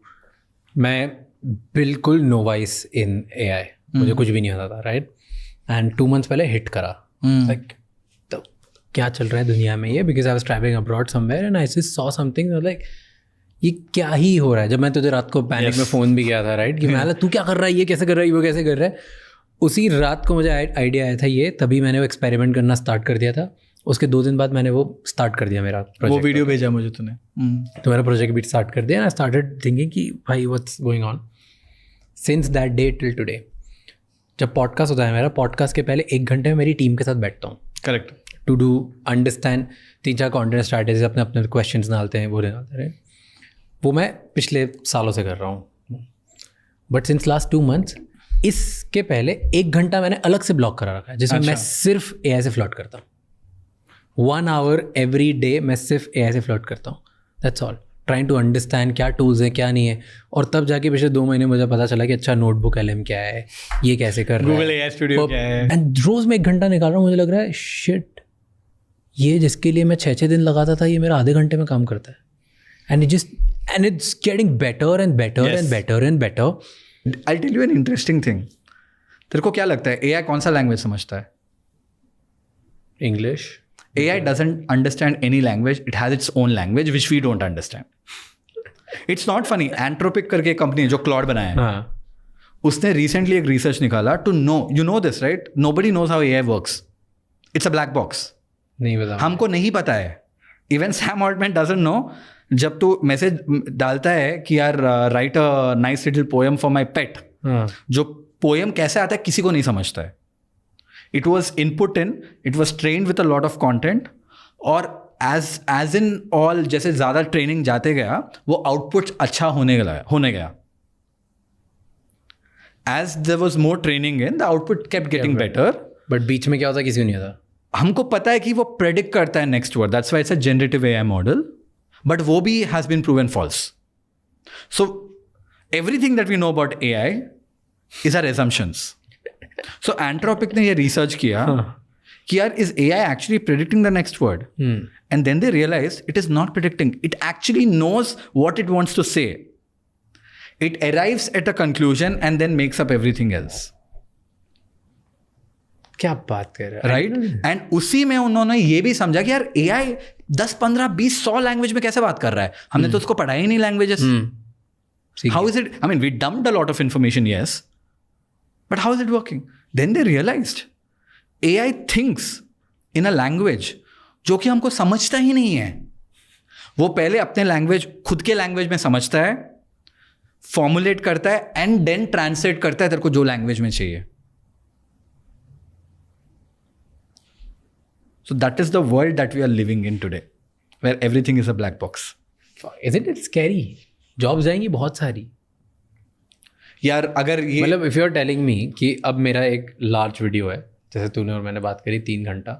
मैं बिल्कुल novice in AI. मुझे कुछ भी नहीं आता था, right? And 2 months पहले hit करा. Like, तो क्या चल रहा है दुनिया में ये? Because I was traveling abroad somewhere and I just saw something. I was like, ये क्या ही हो रहा है. जब मैं तुझे रात को पैनिक में फ़ोन भी किया था, राइट, कि मैं तू क्या कर रहा है, ये कैसे कर रहा है, वो कैसे कर रहा है. उसी रात को मुझे आइडिया आया था ये, तभी मैंने वो एक्सपेरिमेंट करना स्टार्ट कर दिया था. उसके 2 दिन बाद मैंने वो स्टार्ट कर दिया मेरा प्रोजेक्ट. वो वीडियो भेजा मुझे तूने. तो मेरा प्रोजेक्ट भी स्टार्ट कर दिया. आई स्टार्टेड थिंकिंग कि भाई what's going on. Since that day till today, जब पॉडकास्ट होता है मेरा, पॉडकास्ट के पहले 1 घंटे में मेरी टीम के साथ बैठता हूँ. Correct. To do understand 3-4 content strategies, अपने अपने क्वेश्चन डालते हैं, वो डालते हैं. वो मैं पिछले सालों से कर रहा हूँ. बट सिंस लास्ट 2 months, इसके पहले 1 घंटा मैंने अलग से ब्लॉक करा रखा है, जिसमें मैं सिर्फ AI से फ्लर्ट करता हूँ. 1 hour every day मैं सिर्फ AI से फ्लर्ट करता हूँ. That's all. Trying to understand क्या टूल्स हैं, क्या नहीं है. और तब जाके पिछले 2 महीने मुझे पता चला कि अच्छा नोटबुक LM क्या है, ये कैसे कर रहा है, Google AI Studio क्या है. एंड रोज़ मैं 1 घंटा निकाल रहा हूँ. मुझे लग रहा है शिट, ये जिसके लिए मैं 6-6 दिन लगाता था, ये मेरा आधे घंटे में काम करता है. And it's getting better and better Yes. and better and better. I'll tell you an interesting thing. तेरे को क्या लगता है AI कौन सा लैंग्वेज समझता है? English. AI doesn't understand any language. It has its own language which we don't understand. It's not funny. Anthropic करके कंपनी है जो क्लॉड बनाया है. हाँ. उसने रिसेंटली एक रिसर्च निकाला to know, you know this right, nobody knows how AI वर्क्स. It's a black box. नहीं पता. हमको नहीं पता है. Even Sam Altman doesn't know. जब तू मैसेज डालता है कि यार write a nice little poem for my pet, जो पोएम कैसे आता है किसी को नहीं समझता है. It was input in, it was trained with a lot of content, और एज इन ऑल जैसे ज़्यादा ट्रेनिंग जाते गया वो आउटपुट अच्छा होने गया. As there was more training in, the output kept getting better. But बीच में क्या होता है किसी को नहीं आता. हमको पता है कि वो प्रेडिक्ट करता है next word, that's why it's a generative AI model. But वो भी has been proven false. So everything that we know about AI is our assumptions. So Anthropic ने ये research किया कि यार is AI actually predicting the next word? And then they realized it is not predicting. It actually knows what it wants to say. It arrives at a conclusion and then makes up everything else. क्या बात कर रहा है. Right. And उसी में उन्होंने ये भी समझा कि यार AI 10, 15, 20, 100 लैंग्वेज में कैसे बात कर रहा है. हमने तो उसको पढ़ा ही नहीं languages. How is it, I mean we dumped a lot of information, yes, but how is it working. Then they realized AI thinks in a language जो कि हमको समझता ही नहीं है. वो पहले अपने लैंग्वेज, खुद के लैंग्वेज में समझता है, फॉर्मुलेट करता है एंड देन ट्रांसलेट करता है तेरे को जो लैंग्वेज में चाहिए. So that is the world that we are living in today, where everything is a black box. Isn't it scary? Job जाएंगी बहुत सारी. यार अगर ये मतलब if you're telling me कि अब मेरा एक लार्ज वीडियो है, जैसे तूने और मैंने बात करी 3 घंटा,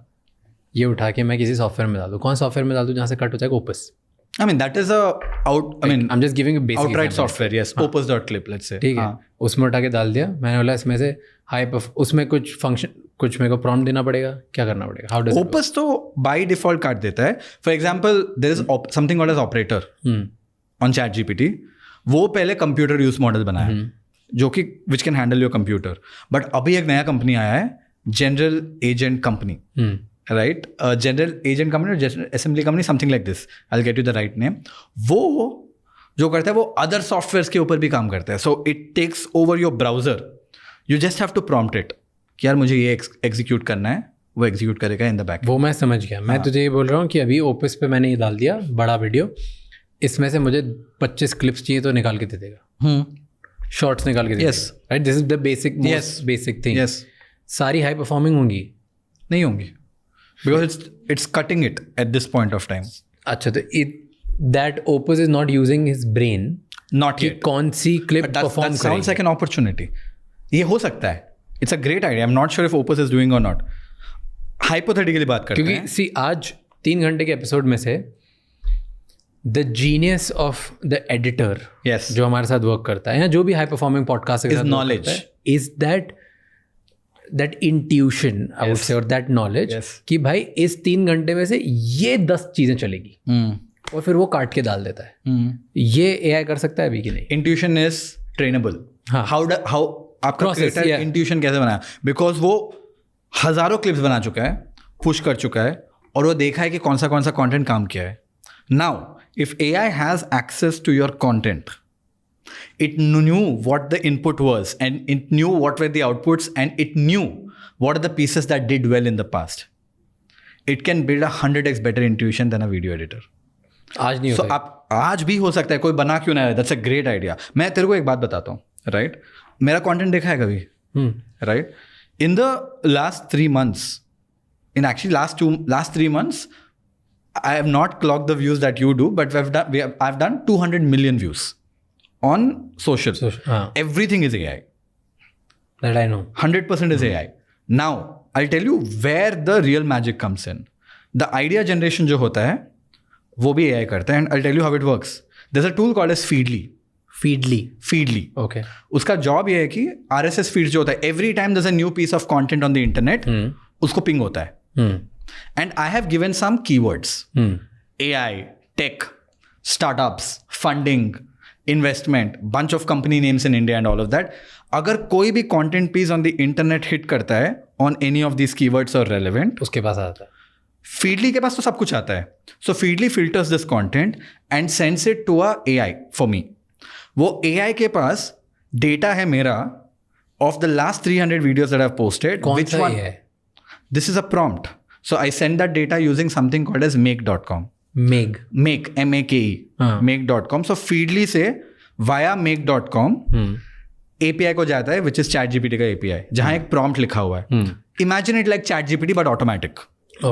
ये उठा के मैं किसी सॉफ्टवेयर में डाल दूँ. कौन सॉफ्टवेयर में डाल दूँ जहाँ से कट हो जाएगा? Opus. I mean that is a I'm just giving a basic outright example. software, yes. Opus.clip, let's say. ठीक है. उसमें उठा के डाल दिया. मैंने बोला इसमें से उसमें कुछ फंक्शन, कुछ मेरे को प्रॉम्प्ट देना पड़ेगा, क्या करना पड़ेगा? हाउ डज Opus तो बाय डिफॉल्ट काट देता है. For example there is something called as operator on ChatGPT. वो पहले कंप्यूटर यूज मॉडल बनाया जो कि which can handle your computer. But अभी एक नया कंपनी आया है, general agent company, right. General agent company और general assembly company, something like this. I will get you the right name. वो जो करता है वो अदर सॉफ्टवेयर के ऊपर भी काम करता है. So it takes over your browser. You just have to prompt it कि यार मुझे ये एग्जीक्यूट करना है, वो एग्जीक्यूट करेगा इन द बैक. वो मैं समझ गया. मैं तुझे ये बोल रहा हूँ कि अभी Opus पे मैंने ये डाल दिया बड़ा वीडियो, इसमें से मुझे 25 क्लिप्स चाहिए तो निकाल के दे देगा. शॉर्ट्स निकाल के दे देगा. Right. This is the basic thing. Yes. सारी हाई परफॉर्मिंग होंगी? नहीं होंगी, because it's cutting it at this point of time. अच्छा, तो that Opus is not using his brain not कि येट. कौन सी clip perform sounds like an opportunity. ये हो सकता है it's a great idea. I am not sure if Opus is doing और नॉट. हाइपोथेटिकली बात करते हैं. क्योंकि सी आज 3 घंटे के एपिसोड में से the genius of the editor Yes. जो हमारे साथ वर्क करता है या जो भी high performing podcast Is knowledge. Is that intuition I would say और दैट नॉलेज Yes. कि भाई इस 3 घंटे में से ये 10 चीजें चलेगी और फिर वो काट के डाल देता है. ये एआई कर सकता है अभी कि नहीं? Intuition is trainable. हाँ. हाउ आपका Process, क्रिएटर yeah. इंट्यूशन कैसे बनाया? बिकॉज वो हजारों क्लिप्स बना चुका है, पुश कर चुका है और वो देखा है कि कौन सा कंटेंट काम किया है. Now if AI has access to your content, it knew what the input was and it knew what were the outputs and it knew what are the pieces that did well in the past. It can build 100x better intuition than a video editor. आज नहीं So होता. आप आज भी हो सकता है, कोई बना क्यों ना है. That's a great idea. मैं तेरे को एक बात बताता हूँ, राइट? मेरा कंटेंट देखा है कभी, right? In the last 3 months, in actually last 3 months, I have not clocked the views that you do, but I've done 200 million views on social. हाँ. Everything is AI. That I know. 100% is AI. Now, I'll tell you where the real magic comes in. The idea generation जो होता है, वो भी AI करता है, and I'll tell you how it works. There's a tool called as Feedly. Feedly. Okay. उसका job ये है कि RSS feeds जो होता है, every time there's a new piece of content on the internet, उसको पिंग होता है. And I have given some keywords. AI, tech, startups, funding, investment, bunch of company names in India and all of that. अगर कोई भी content piece on the internet hit करता है on any of these keywords or relevant, उसके पास आता है. Feedly के पास तो सब कुछ आता है. So Feedly filters this content and sends it to a AI for me. वो AI के पास data है मेरा of the last 300 videos that I've posted. कौन Which सा one? है? This is a prompt. So I send that data using something called as make.com. Meg. Make, M-A-K-E, हाँ. make.com. So Feedly से via make.com API को जाता है, which is ChatGPT का API, जहाँ एक prompt लिखा हुआ है. Imagine it like ChatGPT but automatic.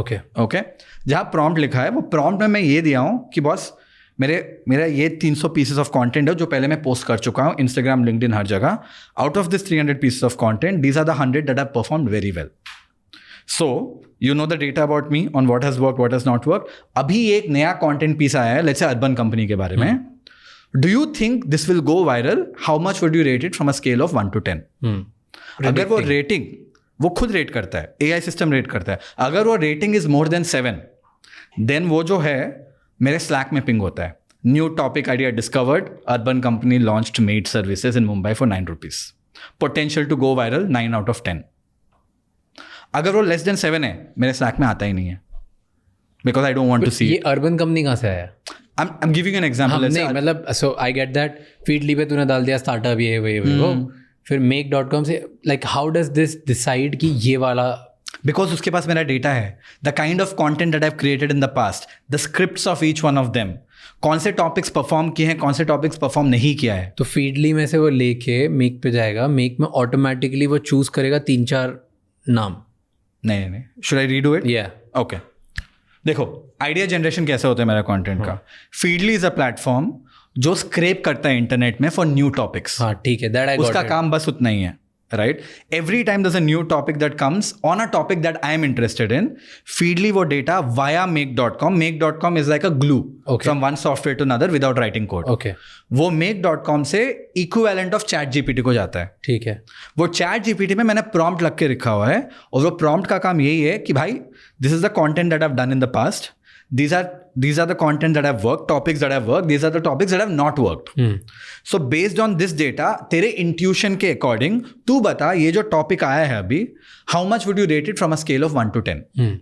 Okay. Okay? जहाँ prompt लिखा है, वो prompt में मैं ये दिया हूँ कि बॉस मेरा ये 300 pieces of content है जो पहले मैं पोस्ट कर चुका हूँ Instagram, LinkedIn, हर जगह. Out of this 300 pieces of content, these are the 100 that have performed very well. So, you know the data about me on what has worked, what has not worked. अभी एक नया content piece आया है, let's say Urban Company के बारे में. Do you think this will go viral? How much would you rate it from a scale of 1 to 10? अगर वो rating, वो खुद rate करता है, AI system rate करता है. अगर वो rating is more than 7, then वो जो है मेरे Slack में ping होता है. New topic idea discovered. Urban Company launched maid services in Mumbai for 9 rupees. Potential to go viral 9 out of 10. अगर वो लेस देन 7 है, मेरे स्लैक में आता ही नहीं है, because I don't want to see. ये अर्बन कंपनी कहाँ से आया? I am giving an example. नहीं मतलब so I get that. Feedly पे तूने डाल दिया स्टार्टअप ये वो, फिर make.com से like how does this decide कि ये वाला? बिकॉज उसके पास मेरा डेटा है, the kind of content that I have created in the past, the scripts of each one of them, कौन से टॉपिक्स परफॉर्म किए हैं, कौन से टॉपिक्स परफॉर्म नहीं किया है. तो फीडली में से वो लेके मेक पे जाएगा, मेक में ऑटोमेटिकली वो चूज करेगा 3-4 नाम. नहीं, शुड आई रीडू इट? या ओके. देखो आइडिया जनरेशन कैसे होता है मेरा कंटेंट का. फीडली इज अ प्लेटफॉर्म जो स्क्रैप करता है इंटरनेट में फॉर न्यू टॉपिक्स. हाँ ठीक है, दैट आई गॉट. उसका काम बस उतना ही है, right? Every time there's a new topic that comes on a topic that I am interested in, Feedly वो data via make.com. Make.com is like a glue from one software to another without writing code. Okay. वो make.com से equivalent of ChatGPT को जाता है. ठीक है. वो ChatGPT में मैंने prompt लग के रखा हुआ है और वो prompt का काम यही है कि भाई this is the content that I've done in the past. These are the content that have worked, topics that have worked. These are the topics that have not worked. So based on this data, तेरे intuition के according, तू बता ये जो topic आया है अभी, how much would you rate it from a scale of 1 to 10?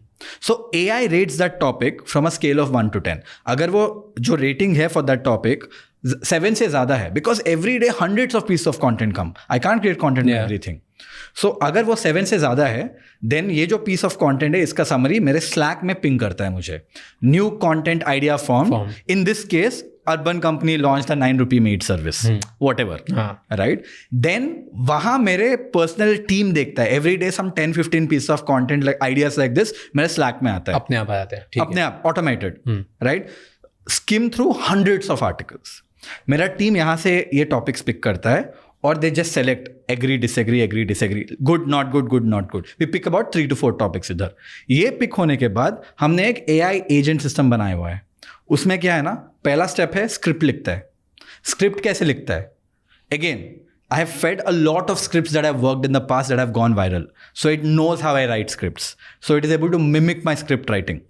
So AI rates that topic from a scale of 1 to 10. अगर वो जो rating है for that topic 7 से ज़्यादा है, because every day hundreds of pieces of content come. I can't create content for everything. So अगर वो 7 से ज़्यादा है, then ये जो piece of content है इसका summary मेरे Slack में ping करता है मुझे. New content idea form. In this case, Urban Company launched a 9 rupee maid service. Whatever. Right? Then वहाँ मेरे personal team देखता है. Every day some 10-15 pieces of content like ideas like this मेरे Slack में आता है. अपने आप आ जाते हैं. अपने आप automated. Right? Skim through hundreds of articles. मेरा टीम यहाँ से ये टॉपिक्स पिक करता है or they just select agree, disagree, good, not good, good, not good. We pick about 3 to 4 topics इधर. ये पिक होने के बाद हमने एक AI एजेंट सिस्टम बनाया हुआ है. उसमें क्या है ना, पहला स्टेप है स्क्रिप्ट लिखता है. स्क्रिप्ट कैसे लिखता है? Again, I have fed a lot of scripts that I've worked in the past that have gone viral. So it knows how I write scripts. So it is able to mimic my script writing.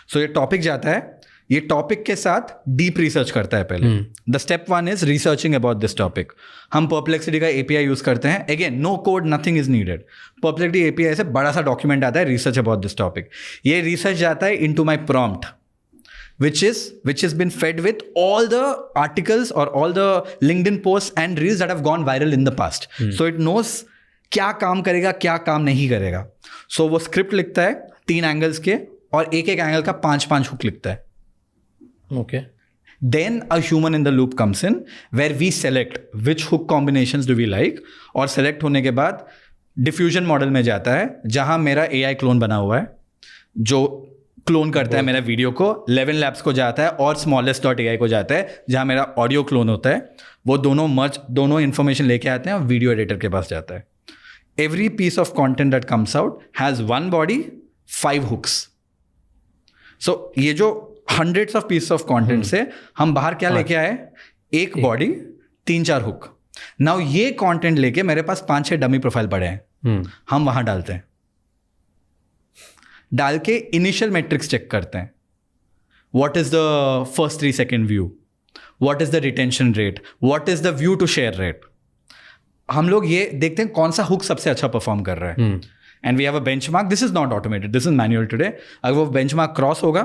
So ये topic जाता है, ये topic के साथ deep research करता है पहले. The step 1 is researching about this topic. हम परप्लेक्सिटी का एपीआई यूज करते हैं. Again no code, nothing is needed. Perplexity API से बड़ा सा डॉक्यूमेंट आता है, रिसर्च अबाउट दिस टॉपिक. ये रिसर्च जाता है into my prompt which has been fed with all the articles or all the LinkedIn posts and reels that have gone viral in the past. So it knows क्या काम करेगा, क्या काम नहीं करेगा. So वो स्क्रिप्ट लिखता है 3 एंगल्स के, और एक एंगल का 5 हुक लिखता है. Okay. Then a human in the loop comes in where we select which hook combinations do we like, और select होने के बाद diffusion model में जाता है जहां मेरा AI क्लोन बना हुआ है जो क्लोन करता है मेरा वीडियो को. 11 Labs को जाता है और smallest.ai को जाता है जहां मेरा ऑडियो क्लोन होता है. वो दोनों इंफॉर्मेशन लेके आते हैं और वीडियो एडिटर के पास जाता है. Every piece of content that comes out has 1 body, 5 hooks. So ये जो hundreds of pieces of content से हम बाहर क्या लेके आए? एक बॉडी, 3-4 हुक. नाउ ये कंटेंट लेके मेरे पास 5-6 डमी प्रोफाइल पड़े हैं. हम वहां डालते हैं. डाल के इनिशियल मेट्रिक्स चेक करते हैं. What is the first 3 second view, what is the retention rate, what is the view to share rate. हम लोग ये देखते हैं कौन सा हुक सबसे अच्छा परफॉर्म कर रहा है. And we have a benchmark. This is not automated, this is manual today. अगर वो बेंचमार्क क्रॉस होगा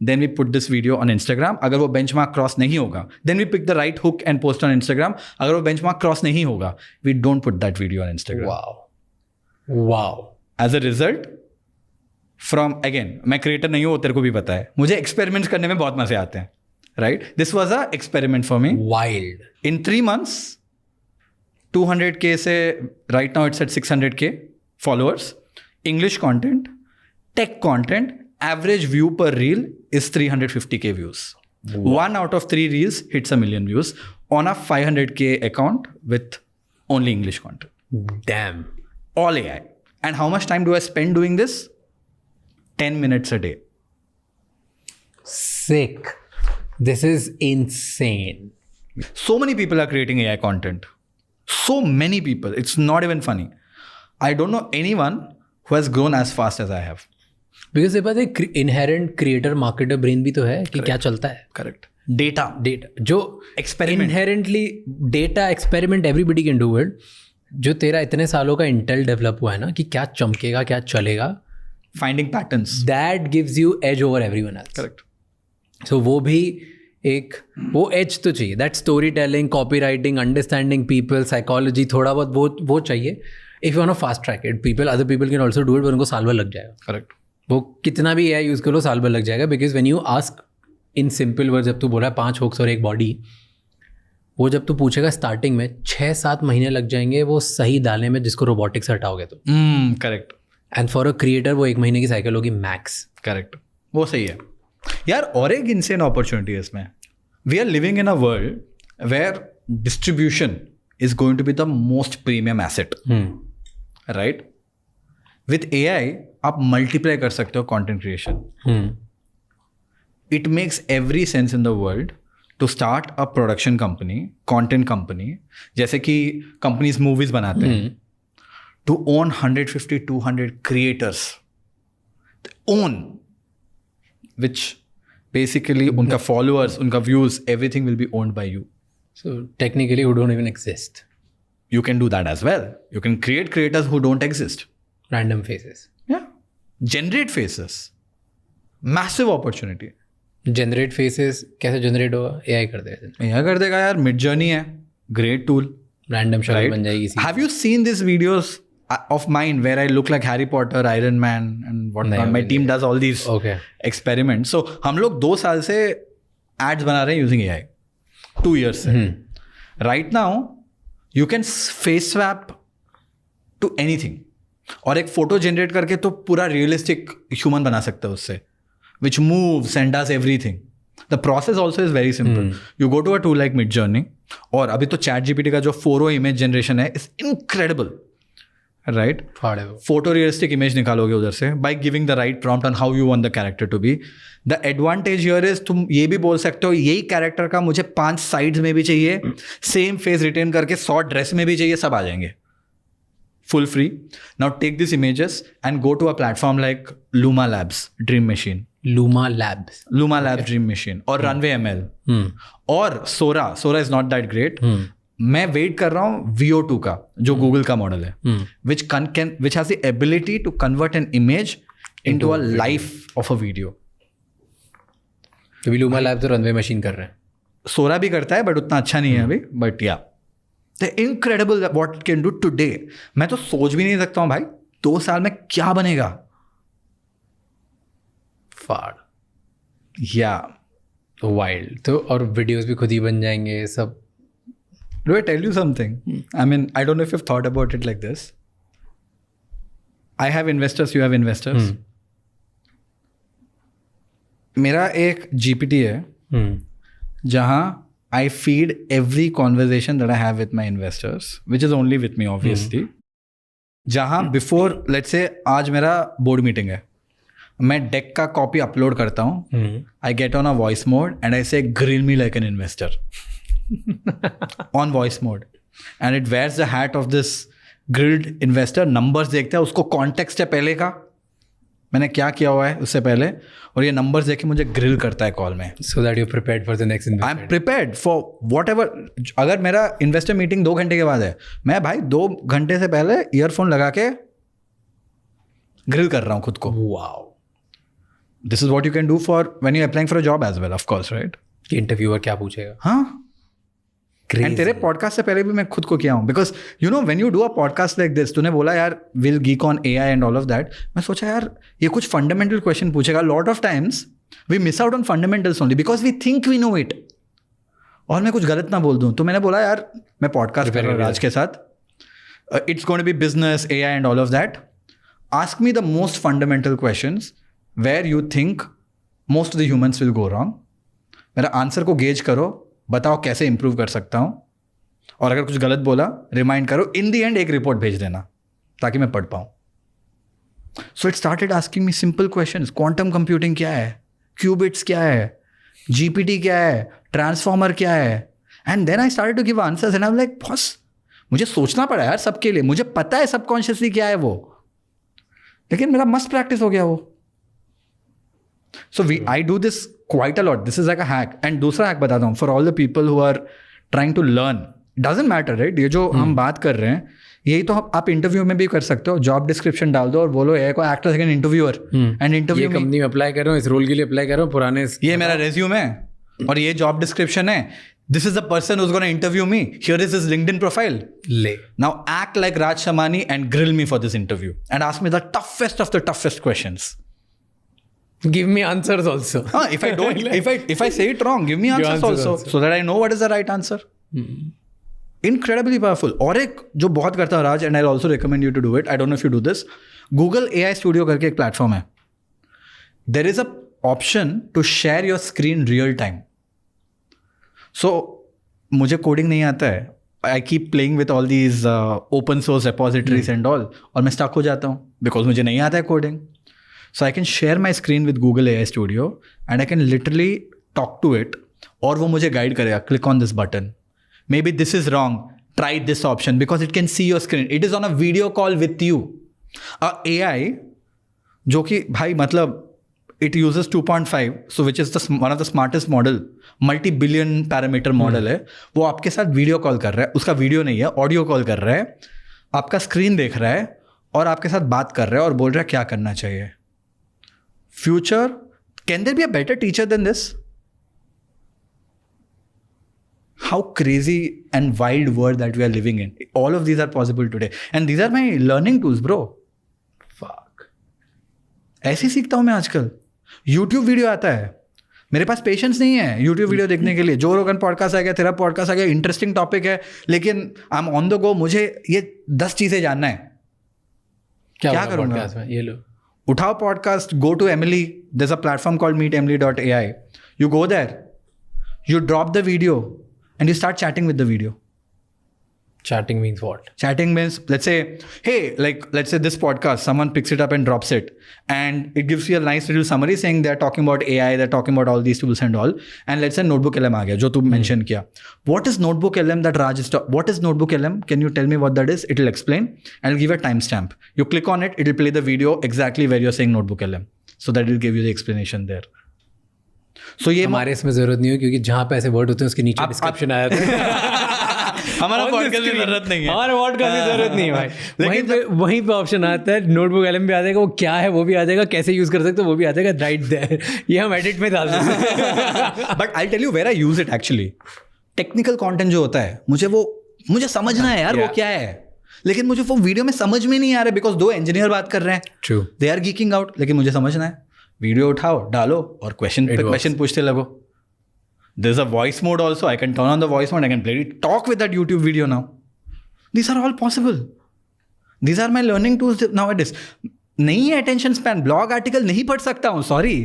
then we put this video on Instagram. अगर वो बेंचमार्क क्रॉस नहीं होगा then we pick the right hook and post on Instagram. अगर वो benchmark cross नहीं होगा we don't put that video on Instagram. Wow. As a result from, again मैं creator नहीं हूँ, तेरे को भी पता है, मुझे एक्सपेरिमेंट्स करने में बहुत मजे आते हैं. Right, this was a experiment for me. Wild. In 3 months 200K से right now it's at 600K followers. English content, tech content, average view पर reel is 350K views. 1 out of 3 reels hits 1 million views on a 500K account with only English content. Damn. All AI. And how much time do I spend doing this? 10 minutes a day. Sick. This is insane. So many people are creating AI content. So many people. It's not even funny. I don't know anyone who has grown as fast as I have. Because ये बात है, inherent creator marketer brain भी तो है कि क्या चलता है. Correct. Data. जो Experiment. inherently data experiment everybody can do it. जो तेरा इतने सालों का इंटेल डेवलप हुआ है ना कि क्या चमकेगा, क्या चलेगा. Finding patterns. That gives you edge over everyone else. Correct. So वो भी एक वो एज तो चाहिए. That story telling, copy writing, understanding people, psychology, थोड़ा बहुत वो चाहिए. If you want to fast track it, people, other people can also do it, पर उनको साल भर लग जाएगा. करेक्ट. वो कितना भी AI यूज़ कर लो साल भर लग जाएगा. Because when you ask in simple word, जब तू बोला 5 हुक्स और एक बॉडी, वो जब तू पूछेगा स्टार्टिंग में 6-7 महीने लग जाएंगे वो सही डालने में, जिसको रोबोटिक से हटाओगे तो. Correct. And for a creator वो 1 महीने की साइकिल होगी मैक्स. करेक्ट. वो सही है यार. और एक इंसेन अपॉर्चुनिटी है इसमें. We are living in a world where distribution is going to be the most premium asset. Right. With AI आप मल्टीप्लाई कर सकते हो content creation. It makes every sense in the world to start a production company, content company, जैसे कि companies movies बनाते हैं, to own 150-200 creators, own, which basically उनका followers, उनका views, everything will be owned by you. So technically who don't even exist. You can do that as well. You can create creators who don't exist. Random faces. Yeah. Generate faces. Massive opportunity. Generate faces कैसे generate होगा? AI कर देगा. यह कर देगा यार. Mid journey है, great tool. Random शक्ल Right? बन जाएगी. Have you seen these videos of mine where I look like Harry Potter, Iron Man and whatnot? नहीं, My team does all these Okay. experiments. So हम लोग 2 साल से ads बना रहे हैं using AI. 2 years से. Right now you can face swap to anything. और एक फोटो जनरेट करके तो पूरा रियलिस्टिक ह्यूमन बना सकते हो उससे, which moves and does everything. The process also is very simple. You go to a tool like Midjourney, और अभी तो चैट जीपीटी का जो 4o इमेज जनरेशन है is incredible, right? Photo realistic image निकालोगे उधर से by giving the right prompt on how you want the character to be. The advantage here is तुम ये भी बोल सकते हो यही कैरेक्टर का मुझे 5 साइड्स में भी चाहिए, सेम फेस रिटेन करके 100 ड्रेस में भी चाहिए, सब आ जाएंगे full free. Now take these images and go to a platform like Luma Labs Dream Machine. Luma Labs Dream Machine or Runway ML और Sora is not that great. मैं wait कर रहा हूँ VO2 का जो गूगल का model है, which has the ability to convert an image into a life of a video. तो भी Luma Labs तो Runway Machine कर रहे हैं. Sora भी करता है बट उतना अच्छा नहीं है अभी, बट या The incredible what it can do today. मैं तो सोच भी नहीं सकता हूँ भाई 2 साल में क्या बनेगा. फाड़ या वाइल्ड. तो और वीडियोस भी खुद ही बन जाएंगे सब. Do I tell you something? I mean, I don't know if you've thought about it like this. I have investors, you have investors. मेरा एक GPT है जहाँ I feed every conversation that I have with my investors, which is only with me obviously. जहाँ before, let's say आज मेरा board meeting है, मैं deck का copy upload करता हूँ, I get on a voice mode and I say grill me like an investor on voice mode, and it wears the hat of this grilled investor. numbers देखता है, उसको context है पहले का, मैंने क्या किया हुआ है उससे पहले, और ये नंबर्स देख के मुझे ग्रिल करता है कॉल में. So that you prepared for the next investor. I am prepared for whatever. अगर मेरा इन्वेस्टर मीटिंग 2 घंटे के बाद है, मैं भाई 2 घंटे से पहले ईयरफोन लगा के ग्रिल कर रहा हूँ खुद को. Wow. This is what you can do for when you applying for a job as well, of course, right? कि इंटरव्यूअर क्या पूछेगा. हाँ. एंड तेरे पॉडकास्ट से पहले भी मैं खुद को किया हूँ, because you know when you do a podcast like this, तूने बोला यार will geek on AI and all of that, मैं सोचा यार ये कुछ फंडामेंटल क्वेश्चन पूछेगा. Lot of times we miss out on fundamentals only because we think we know it, और मैं कुछ गलत ना बोल दूँ. तो मैंने बोला यार मैं पॉडकास्ट कर रहा हूँ राज के साथ, it's going to be business, AI and all of that. Ask me the most fundamental questions where you think most of the humans will go wrong. मेरा आंसर को गेज करो, बताओ कैसे इंप्रूव कर सकता हूँ, और अगर कुछ गलत बोला रिमाइंड करो. इन दी एंड एक रिपोर्ट भेज देना ताकि मैं पढ़ पाऊँ. So it started asking me simple questions. Quantum computing क्या है, क्यूबिट्स क्या है, जीपीटी क्या है, ट्रांसफॉर्मर क्या है. And then I started to give answers and I am like boss मुझे सोचना पड़ा यार सबके लिए. मुझे पता है सबकॉन्शियसली क्या है वो, लेकिन मेरा मस्त प्रैक्टिस हो गया वो. So I do this quite a lot. This is like a hack. And दूसरा हैक बताता हूँ for all the people who are trying to learn. Doesn't matter, right? ये जो हम बात कर रहे हैं यही तो आप इंटरव्यू में भी कर सकते हो. जॉब डिस्क्रिप्शन डाल दो और बोलो ए को actor second interviewer, and interview company में अप्लाई कर रहा हूँ, इस रोल के लिए अप्लाई कर रहा हूँ, पुराने ये मेरा रेज्यूम है और ये जॉब डिस्क्रिप्शन है. This is the person whose gonna interview me. Here is his LinkedIn profile. Now act like Raj Shamani and grill me for this interview and ask me the toughest of the toughest questions. Give me answers also. If I don't, if I say it wrong, give me answers also, so that I know what is the right answer. Incredibly powerful. और एक जो बहुत करता है राज, and I'll also recommend you to do it. I don't know if you do this. Google AI Studio करके एक platform है. There is a option to share your screen real time. So मुझे कोडिंग नहीं आता है. I keep playing with all these open source repositories and all, और मैं stuck हो जाता हूँ because मुझे नहीं आता है coding. So I can share my screen with Google AI Studio and I can literally talk to it, और वो मुझे गाइड करेगा. Click on this button. Maybe this is wrong. Try this option because it can see your screen. It is on a video call with you. AI जो कि भाई मतलब it uses 2.5, so which is one of the smartest model, multi-billion parameter model है. वो आपके साथ video call कर रहा है. उसका वीडियो नहीं है, ऑडियो कॉल कर रहा है. आपका स्क्रीन देख रहा है और आपके साथ बात कर रहा है और बोल रहा है क्या करना चाहिए. Future, can there be a better teacher than this? How crazy and wild world that we are living in. All of these are possible today. And these are my learning tools, bro. Fuck. ऐसे सीखता हूँ मैं आजकल. YouTube video आता है. मेरे पास patience नहीं है YouTube वीडियो देखने के लिए. जो रोगन पॉडकास्ट आ गया, तेरा पॉडकास्ट आ गया, इंटरेस्टिंग टॉपिक है, लेकिन I am on the go. मुझे ये 10 चीज़ें जानना है. क्या करूँगा? ये लो उठाओ podcast, go to Emily. There's a platform called meetemily.ai. You go there, you drop the video, and you start chatting with the video. Chatting means what? Chatting means, let's say, hey, let's say this podcast, someone picks it up and drops it, and it gives you a nice little summary saying they're talking about AI, they're talking about all these tools and all, and let's say Notebook LM aa gaya, jo tu mention kiya. What is Notebook LM that Raj is what is Notebook LM? Can you tell me what that is? It'll explain, and it'll give a timestamp. You click on it, it'll play the video exactly where you're saying Notebook LM, so that it'll give you the explanation there. So ये हमारे इसमें जरूरत नहीं है, क्योंकि जहाँ पे ऐसे वर्ड होते हैं उसके नीचे डिस्क्रिप्शन आया था। हमारा पॉडकास्ट की जरूरत नहीं है, हमारे पॉडकास्ट की जरूरत नहीं है भाई। वहीं पे ऑप्शन आता है, नोटबुक एलएम भी आ जाएगा, वो क्या है वो भी आ जाएगा, कैसे यूज कर सकते हो वो भी आ जाएगा, राइट देयर। ये हम एडिट में डाल देते हैं। But I tell you where I use it actually. Technical content जो होता है, मुझे समझना है यार वो क्या है, लेकिन मुझे वो वीडियो में समझ में नहीं आ रहा है, बिकॉज दो इंजीनियर बात कर रहे हैं, true, they are geeking out, लेकिन मुझे समझना है। वीडियो उठाओ, डालो और क्वेश्चन पूछते लगो। There's a voice mode also. I can turn on the voice mode. I can play it. Talk with that YouTube video now. These are all possible. These are my learning tools nowadays. नहीं है attention span. Blog article नहीं पढ़ सकता हूँ. Sorry.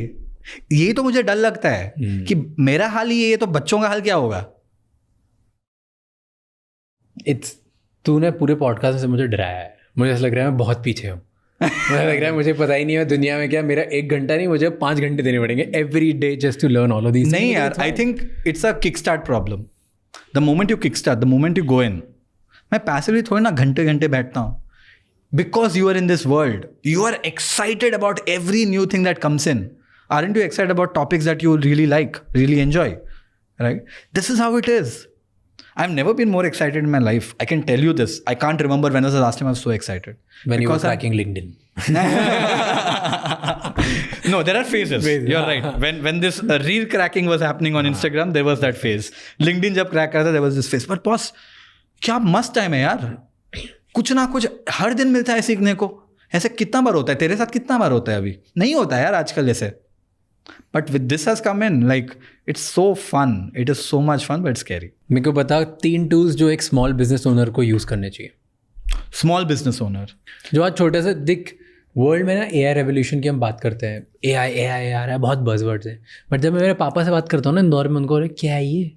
ये तो मुझे डर लगता है कि मेरा हाल ही ये तो बच्चों का हाल क्या होगा? तूने पूरे पॉडकास्ट से मुझे डराया है। मुझे ऐसा लग रहा है मैं बहुत पीछे हूँ। मुझे लग रहा है मुझे पता ही नहीं है दुनिया में क्या, मेरा 1 घंटा नहीं, मुझे 5 घंटे देने पड़ेंगे every day just to learn all of these. नहीं यार, I think it's a kick start problem. The moment you kick start, the moment you go in, मैं पैसिवली थोड़ी ना घंटे घंटे बैठता हूँ, because you are in this world, you are excited about every new thing that comes in. Aren't you excited about topics that you really like, really enjoy, right? This is how it is. I've never been more excited in my life. I can tell you this. I can't remember when was the last time I was so excited. When you were cracking LinkedIn. No, there are phases. You're right. When this reel cracking was happening on Instagram, there was that phase. LinkedIn जब crack करता there was this phase. But boss, क्या मस्त time है यार. कुछ ना कुछ हर दिन मिलता है सीखने को. ऐसे कितना बार होता है? तेरे साथ कितना बार होता है अभी? नहीं होता है यार आजकल ऐसे. But with this has come in, like it's so fun. It is so much fun, but it's scary. मेरे को बता 3 टूल्स जो एक स्मॉल बिजनेस ओनर को यूज़ करने चाहिए. स्मॉल बिजनेस ओनर जो आज छोटे से दिख वर्ल्ड में ना AI रेवोल्यूशन की हम बात करते हैं, AI आ रहा है, बहुत बज़वर्ड्स हैं. बट जब मैं मेरे पापा से बात करता हूँ ना इंदौर में, उनको क्या है ये,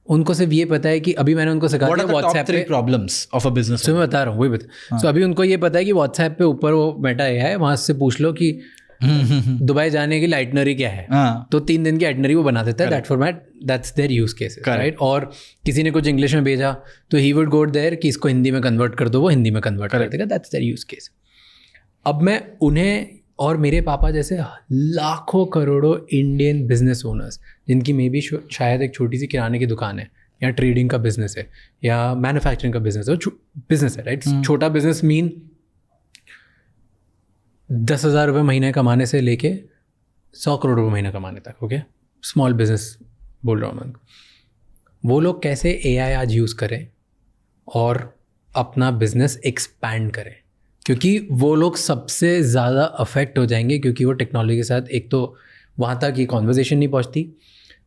उनको सिर्फ ये पता है कि अभी मैंने उनको सिखा दिया व्हाट्सएप पे प्रॉब्लम्स ऑफ अ बिजनेस. तो मैं बता रहा हूँ वही बता. सो अभी उनको ये पता है कि व्हाट्सएप पे ऊपर वो मेटा AI है, वहाँ से पूछ लो कि दुबई जाने की लाइटनरी क्या है, तो 3 दिन की आइटनरी वो बना देता है. That format, that's their use case, right. और किसी ने कुछ इंग्लिश में भेजा तो ही वुड गो देयर कि इसको हिंदी में कन्वर्ट कर दो, वो हिंदी में कन्वर्ट कर देगा. That's their use case. अब मैं उन्हें और मेरे पापा जैसे लाखों करोड़ों इंडियन बिजनेस ओनर्स जिनकी मे बी शायद एक छोटी सी किराने की दुकान है या ट्रेडिंग का बिजनेस है या मैन्युफैक्चरिंग का बिजनेस है, बिजनेस है, राइट. छोटा बिजनेस मीन 10,000 रुपये महीने कमाने से लेके 100 करोड़ रुपये महीने कमाने तक. ओके, स्मॉल बिजनेस बोल रहा हूँ मैं. वो लोग कैसे AI आज यूज़ करें और अपना बिजनेस एक्सपैंड करें, क्योंकि वो लोग सबसे ज़्यादा अफेक्ट हो जाएंगे, क्योंकि वो टेक्नोलॉजी के साथ एक तो वहाँ तक ये कॉन्वर्जेशन नहीं पहुँचती,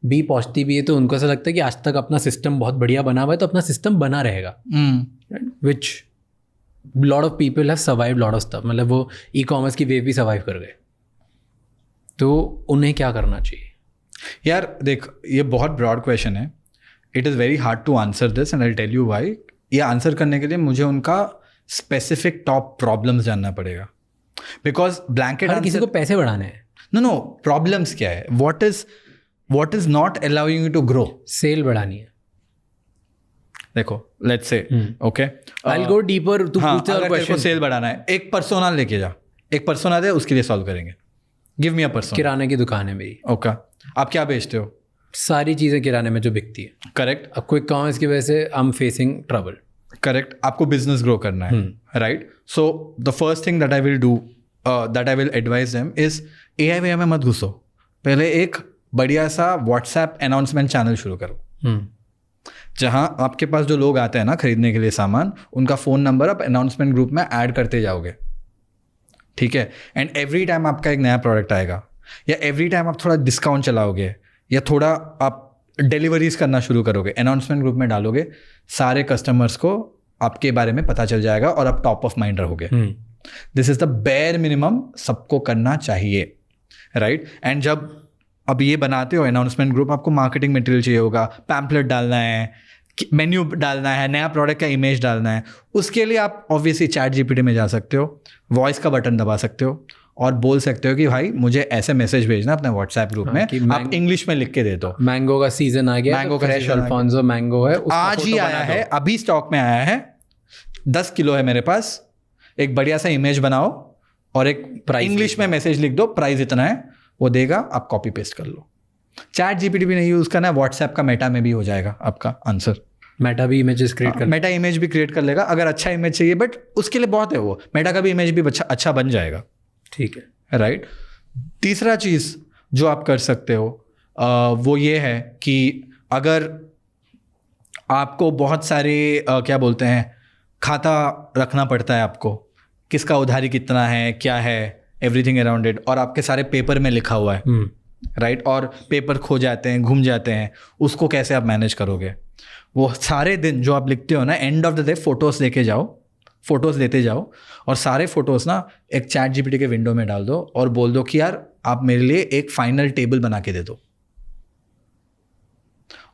भी पहुँचती भी है तो उनको ऐसा लगता है कि आज तक अपना सिस्टम बहुत बढ़िया बना हुआ है तो अपना सिस्टम बना रहेगा, which lot of people have survive lot of stuff. मतलब वो ई-कॉमर्स की वेव भी सर्वाइव कर गए. तो उन्हें क्या करना चाहिए यार? देख, ये बहुत ब्रॉड क्वेश्चन है. It is very hard to answer this and I tell you why. ये आंसर करने के लिए मुझे उनका स्पेसिफिक टॉप प्रॉब्लम्स जानना पड़ेगा, बिकॉज ब्लैंकेट किसी को पैसे बढ़ाने हैं. नो, प्रॉब्लम्स क्या है? What is not allowing you to grow? Sale बढ़ानी है. देखो, let's say okay, I will go deeper. तू पूछता है क्वेश्चन. सेल बढ़ाना है, एक पर्सोना लेके जा, एक पर्सोना दे, उसके लिए सॉल्व करेंगे. गिव मी अ पर्सोना. किराने की दुकान है मेरी. ओके, आप क्या बेचते हो? सारी चीज़ें किराने में जो बिकती है. करेक्ट. अब क्विक कॉमर्स की वजह से I am facing trouble. Correct. आपको बिजनेस ग्रो करना है, right. So the first thing that I will do, that I will advise them is AI में मत घुसो. पहले एक बढ़िया सा व्हाट्सएप अनाउंसमेंट चैनल शुरू करो, जहाँ आपके पास जो लोग आते हैं ना खरीदने के लिए सामान, उनका फ़ोन नंबर आप अनाउंसमेंट ग्रुप में ऐड करते जाओगे, ठीक है. एंड एवरी टाइम आपका एक नया प्रोडक्ट आएगा या एवरी टाइम आप थोड़ा डिस्काउंट चलाओगे या थोड़ा आप डिलीवरीज करना शुरू करोगे, अनाउंसमेंट ग्रुप में डालोगे, सारे कस्टमर्स को आपके बारे में पता चल जाएगा और आप टॉप ऑफ माइंड रहोगे. This is the bare minimum सबको करना चाहिए, राइट. एंड जब अब ये बनाते हो अनाउंसमेंट ग्रुप, आपको मार्केटिंग मटेरियल चाहिए होगा, पैम्पलेट डालना है, मेन्यू डालना है, नया प्रोडक्ट का इमेज डालना है, उसके लिए आप ऑब्वियसली चैट जीपीटी में जा सकते हो, वॉइस का बटन दबा सकते हो और बोल सकते हो कि भाई मुझे ऐसे मैसेज भेजना अपने व्हाट्सएप ग्रुप में, आप इंग्लिश में लिख के दे दो। मैंगो का सीजन आ गया, मैंगो का फ्रेश season आ अल्फांसो मैंगो है, उसका आज ही photo आया बना दो। है, अभी स्टॉक में आया है, 10 किलो है मेरे पास, एक बढ़िया सा इमेज बनाओ और एक Price इंग्लिश में मैसेज लिख दो, प्राइस इतना है, वो देगा, आप कॉपी पेस्ट कर लो। चैट जीपीटी भी नहीं यूज करना है, व्हाट्सएप का मेटा में भी हो जाएगा आपका आंसर। मेटा भी इमेजेस क्रिएट कर, मेटा इमेज भी क्रिएट कर लेगा, अगर अच्छा इमेज चाहिए, बट उसके लिए बहुत है, वो मेटा का भी इमेज भी अच्छा बन जाएगा। ठीक है, राइट। तीसरा चीज जो आप कर सकते हो वो ये है कि अगर आपको बहुत सारे क्या बोलते हैं, खाता रखना पड़ता है आपको, किसका उधारी कितना है, क्या है, एवरीथिंग अराउंड इट, और आपके सारे पेपर में लिखा हुआ है, राइट, और पेपर खो जाते हैं, घूम जाते हैं, उसको कैसे आप मैनेज करोगे? वो सारे दिन जो आप लिखते हो ना, end of the day photos लेके जाओ, फोटोज लेते जाओ, और सारे फोटोज ना एक चैट जीपीटी के विंडो में डाल दो और बोल दो कि यार आप मेरे लिए एक फाइनल टेबल बना के दे दो,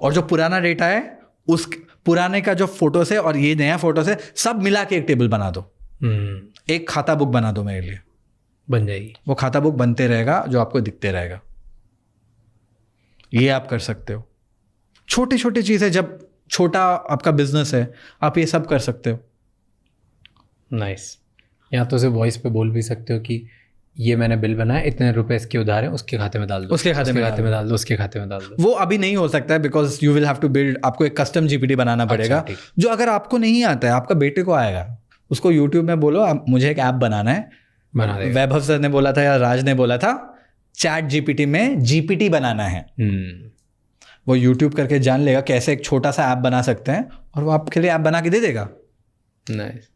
और जो पुराना डेटा है उस पुराने का जो फोटोज है और ये नया फोटोज है, सब मिला के एक टेबल बना दो, एक खाता बुक बना दो मेरे लिए, बन जाएगी। वो खाता बुक बनते रहेगा जो आपको दिखते रहेगा। ये आप कर सकते हो। छोटी छोटी चीज़ें, जब छोटा आपका बिजनेस है आप ये सब कर सकते हो। नाइस। या तो उसे वॉइस पे बोल भी सकते हो कि ये मैंने बिल बनाया, इतने रुपए इसके उधार हैं, उसके खाते में डाल दो, उसके खाते में डाल दो, उसके खाते में डाल दो। वो अभी नहीं हो सकता है, because you will have to build, आपको एक कस्टम जीपीटी बनाना पड़ेगा, ठीक। जो अगर आपको नहीं आता है, आपका बेटे को आएगा, उसको यूट्यूब में बोलो मुझे एक ऐप बनाना है, बना देगा। वैभव सर ने बोला था या राज ने बोला था चैट जीपीटी में जीपीटी बनाना है, वो यूट्यूब करके जान लेगा कैसे एक छोटा सा ऐप बना सकते हैं, और वो आपके लिए ऐप बना के दे देगा। नाइस।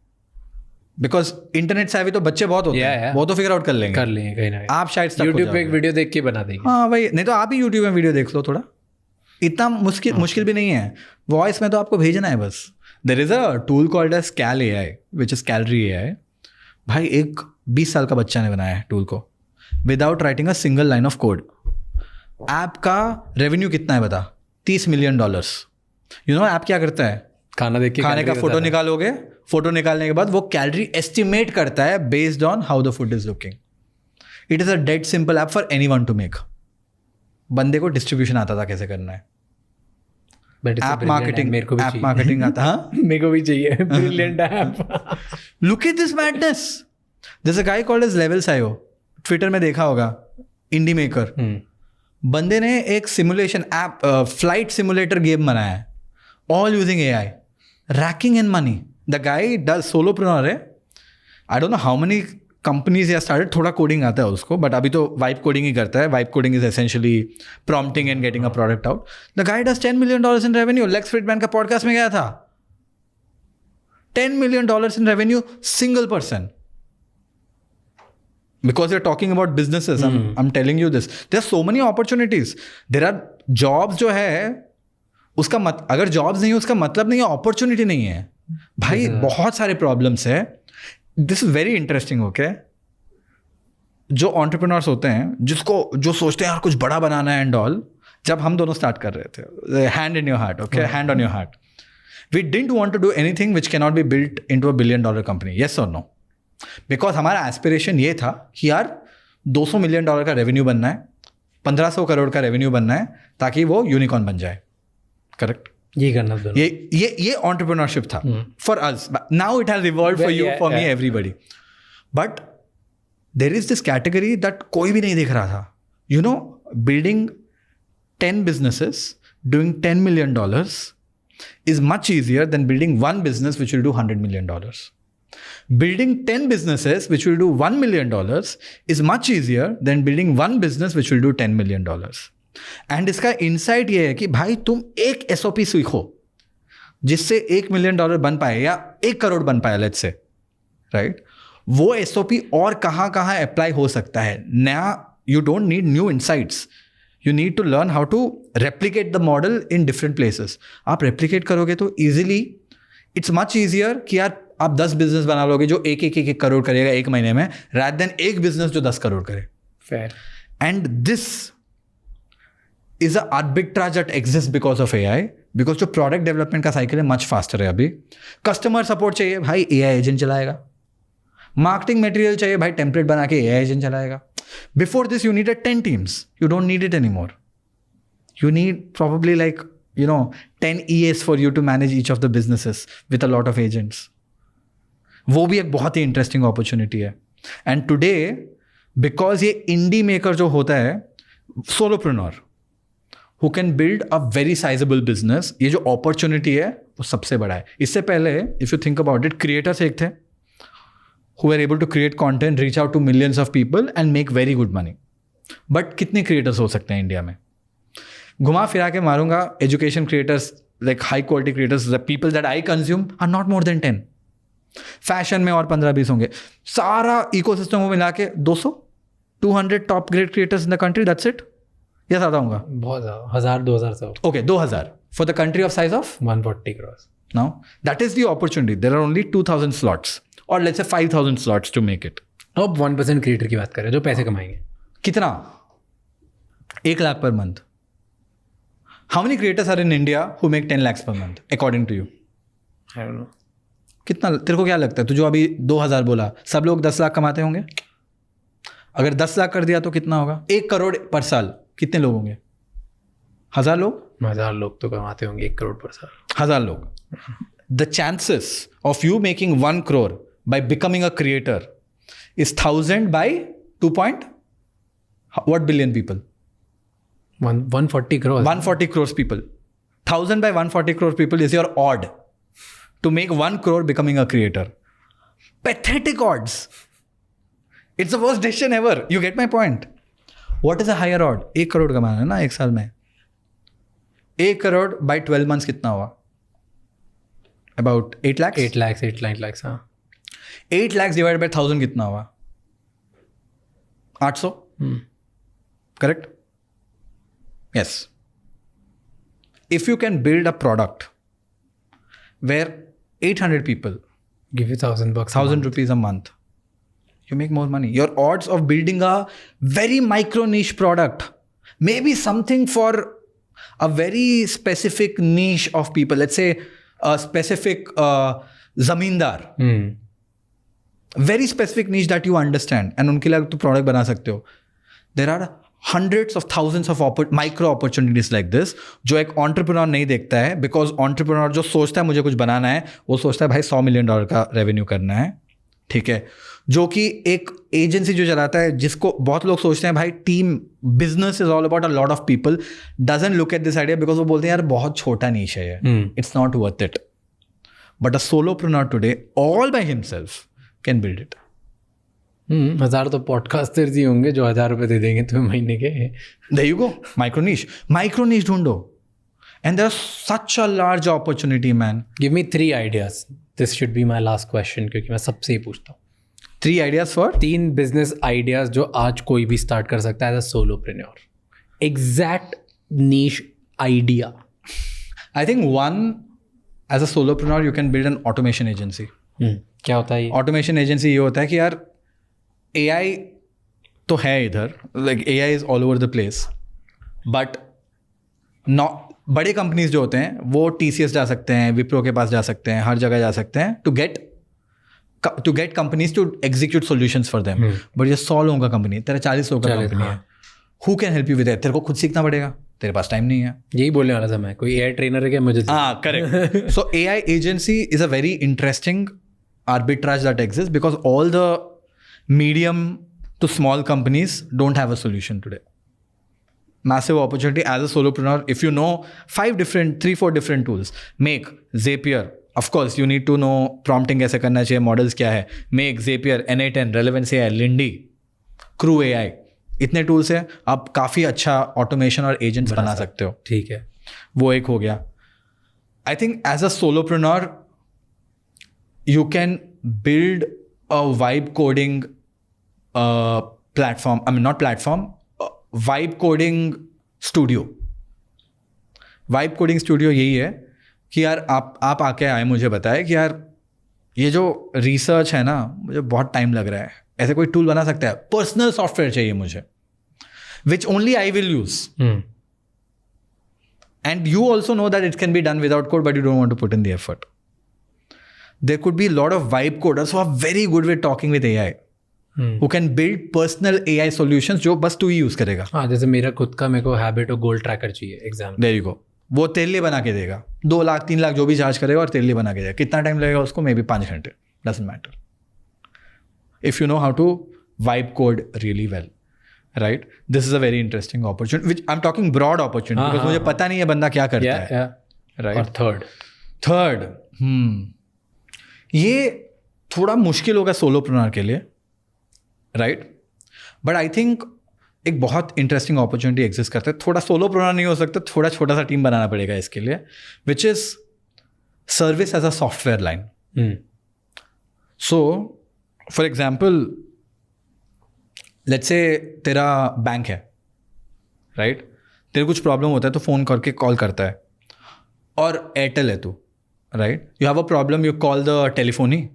बिकॉज इंटरनेट से अभी तो बच्चे बहुत होते हैं, वो तो फिगर आउट कर लेंगे कहीं ना कहीं। आप शायद stuck हो यूट्यूब पे एक जाओगे। वीडियो देख के बना देंगे। हाँ भाई, नहीं तो आप ही यूट्यूब में वीडियो देख लो, थोड़ा इतना मुश्किल भी नहीं है। वॉइस में तो आपको भेजना है बस। There is a tool called as scale AI, which is calorie AI. भाई एक 20 साल का बच्चा ने बनाया है टूल को, without writing a single line of code. App का रेवेन्यू कितना है बता? $30 मिलियन। यू नो ऐप क्या करता है? खाना देख के खाने का फोटो निकालोगे, फोटो निकालने के बाद वो कैलोरी एस्टिमेट करता है based on how the food is looking. It is a dead simple app for anyone to make. बंदे को डिस्ट्रीब्यूशन आता था कैसे करना है, ऐप मार्केटिंग, मेरे को भी ऐप मार्केटिंग आता। हाँ, मेरे को भी चाहिए brilliant app. Look at this madness. This a guy called as levels io, twitter में देखा होगा, इंडी मेकर। बंदे ने एक simulation app, flight simulator game बनाया है, all using AI, racking in money. The guy does solopreneur है, I don't know how many companies या स्टार्टेड, थोड़ा कोडिंग आता है उसको, बट अभी तो वाइब कोडिंग ही करता है। Vibe coding is essentially prompting and getting a product out. The guy does $10 million in revenue. Lex Fridman का पॉडकास्ट में गया था, $10 million in revenue, single person. Because you're talking about businesses, I'm telling you this. There are so many opportunities. There are jobs जो है उसका अगर jobs नहीं है उसका मतलब नहीं है opportunity नहीं है भाई। बहुत सारे problems है। This is very interesting, okay? जो entrepreneurs होते हैं, जो सोचते हैं यार कुछ बड़ा बनाना है and all, जब हम दोनों start कर रहे थे, hand in your heart, okay? Hand on your heart. We didn't want to do anything which cannot be built into a $1 billion company. Yes or no? Because हमारा एस्पिरेशन ये था कि यार $200 मिलियन का रेवेन्यू बनना है, 1500 करोड़ का रेवेन्यू बनना है, ताकि वो यूनिकॉर्न बन जाए। करेक्ट? ये करना दोनों। ये एंटरप्रेन्योरशिप था for us. Now it has evolved for you, for me, everybody. But there is this category that कोई भी नहीं देख रहा था। You know, building 10 businesses doing $10 million is much easier than building one business which will do $100 million. Building 10 businesses which will do $1 million is much easier than building one business which will do $10 million. And इसका insight ये है कि भाई तुम एक SOP सीखो जिससे $1 million बन पाए या 1 करोड़ बन पाए, लेट्स से, राइट? वो SOP और कहाँ कहाँ अप्लाई हो सकता है नया। You don't need new insights, you need to learn how to replicate the model in different places. आप रेप्लिकेट करोगे तो ईजिली इट्स मच ईजियर कि यार आप 10 बिजनेस बना लोगे जो एक करोड़ करेगा 1 महीने में, रादर देन एक बिजनेस जो 10 करोड़ करे। Fair. And this is a arbitrage that exists because of AI, because जो प्रोडक्ट डेवलपमेंट का साइकिल है मच फास्टर है अभी. कस्टमर सपोर्ट चाहिए भाई, AI एजेंट चलाएगा. मार्केटिंग मटेरियल चाहिए भाई, टेम्पलेट बना के AI एजेंट चलाएगा. Before this you needed 10 teams. You don't need it anymore. You need probably like 10 EAs for you to manage each of the businesses with a lot of agents. वो भी एक बहुत ही interesting opportunity है. And today because ये इंडी maker जो होता है, solopreneur who can build a very sizeable business, ये जो अपॉर्चुनिटी है वो सबसे बड़ा है. इससे पहले if you think about it, creators एक थे who were able to create content, reach out to millions of people and make very good money. But कितने क्रिएटर्स हो सकते हैं इंडिया में? घुमा फिरा के मारूंगा, education creators, like high quality creators, the people that I consume are not more than 10. Fashion में और 15-20 होंगे. सारा इकोसिस्टम को मिला के 200 top grade creators in the country, that's it. या ज़्यादा होगा? बहुत ज़्यादा, 1000-2000 से. Okay, 2000 for the country of size of 140 crores. Now that is the opportunity. There are only 2000 slots or let's say 5000 slots to make it. अब 1% creator की बात करें जो पैसे कमाएंगे. कितना? 1 lakh per month. How many creators are in India who make 10 lakhs per month according to you? I don't know. कितना तेरे को क्या लगता है? तू जो अभी 2000 बोला, सब लोग 10 लाख कमाते होंगे? अगर 10 लाख कर दिया तो कितना होगा? 1 करोड़ पर साल. कितने लोग होंगे? 1000 लोग? 1000 लोग तो कमाते होंगे 1 करोड़ पर साल. 1000 लोग. The chances of you making 1 crore by becoming a creator is 1000 by 2 billion people? 140 crores. 140 crores people. 1000 by 140 crore people is your odd to make 1 crore becoming a creator. Pathetic odds. It's the worst decision ever. You get my point? What is a higher odd? 1 crore कमाना है ना 1 साल में. 1 crore by 12 months कितना हुआ? About 8 lakhs? 8 lakhs, 8 lakhs, हाँ. 8 lakhs divided by 1000 कितना हुआ? 800? Correct? Yes. If you can build a product where 800 people Give you $1,000. 1,000 rupees a month, you make more money. Your odds of building a very micro niche product, maybe something for a very specific niche of people, let's say a specific zamindar, very specific niche that you understand, and उनके लिए तो product बना सकते हो. There are hundreds of thousands of micro opportunities like this जो एक entrepreneur नहीं देखता है, because entrepreneur जो सोचता है मुझे कुछ बनाना है, वो सोचता है भाई $100 million का रेवेन्यू करना है. ठीक है. जो कि एक एजेंसी जो चलाता है, जिसको बहुत लोग सोचते हैं भाई team business is all about a lot of people, doesn't look at this idea because वो बोलते हैं यार बहुत छोटा नीश है ये, it's not worth it. But a solopreneur today all by himself can build it. 1000 तो पॉडकास्टर्स ही होंगे जो 1000 रुपए दे देंगे तुम्हें महीने के. There you go. Micro niche ढूंढो. And there's such a large opportunity, man. Give me 3 ideas. This should be my last question क्योंकि मैं सबसे ही पूछता हूँ. 3 ideas for? 3 बिजनेस आइडियाज जो आज कोई भी स्टार्ट कर सकता है as a solopreneur. Exact niche idea. I think one, as a solopreneur, you can build an automation agency. क्या होता है ये? Automation agency ये होता है कि यार AI तो है इधर, like AI is all over the place, but बड़े कंपनीज जो होते हैं वो TCS जा सकते हैं, विप्रो के पास जा सकते हैं, हर जगह जा सकते हैं to get companies to execute solutions for them. But ये 100 लोगों का कंपनी है, तेरा 40 लोगों का कंपनी है. Who can help you with that? तेरे को खुद सीखना पड़ेगा, तेरे पास टाइम नहीं है. यही बोलने वाला था मैं. कोई AI ट्रेनर है क्या मुझे? हाँ, correct. So AI agency is a very interesting arbitrage that exists because all the medium to small companies don't have a solution today. Massive opportunity as a solopreneur. If you know 3-4 different tools, Make, Zapier. Of course, you need to know prompting कैसे करना चाहिए, models क्या है. Make, Zapier, N8N, Relevance AI, Lindy, Crew AI. इतने tools हैं, आप काफ़ी अच्छा ऑटोमेशन और एजेंट्स बना सकते हो. ठीक है, वो एक हो गया. I think as a solopreneur you can build a vibe coding platform, I mean not platform, vibe coding studio. Vibe coding studio यही है कि यार आप आके आए मुझे बताए कि यार ये जो रिसर्च है ना मुझे बहुत टाइम लग रहा है, ऐसे कोई टूल बना सकता है, पर्सनल सॉफ्टवेयर चाहिए मुझे which only I will use. And you also know that it can be done without code, but you don't want to put in the effort. There could be a lot of vibe coders who are very good with talking with AI, who can build personal AI solutions जो बस तू ही use करेगा. हाँ, जैसे मेरा खुद का मेरे को हैबिट और गोल ट्रैकर चाहिए एग्जाम. There you go. वो तेरे लिए बना के देगा. 2 लाख 3 लाख जो भी चार्ज करेगा और तेरे लिए बना के देगा. कितना टाइम लगेगा उसको? मे बी 5 घंटे. Doesn't matter. If you know how to vibe code really well, right? This is a very interesting opportunity. Which I'm talking broad opportunity because मुझे पता नहीं है बंदा क्या करता है. Right. और थर्ड ये थोड़ा मुश्किल होगा सोलोप्रेन्योर के लिए, राइट? बट आई थिंक एक बहुत इंटरेस्टिंग अपॉर्चुनिटी एग्जिस्ट करता है. थोड़ा सोलोप्रेन्योर नहीं हो सकता, थोड़ा छोटा सा टीम बनाना पड़ेगा इसके लिए, which is service as a software line. So for example let's say तेरा बैंक है, राइट? तेरे कुछ प्रॉब्लम होता है तो फ़ोन करके कॉल करता है, और एयरटेल है तू, right? You have a problem, you call the telephony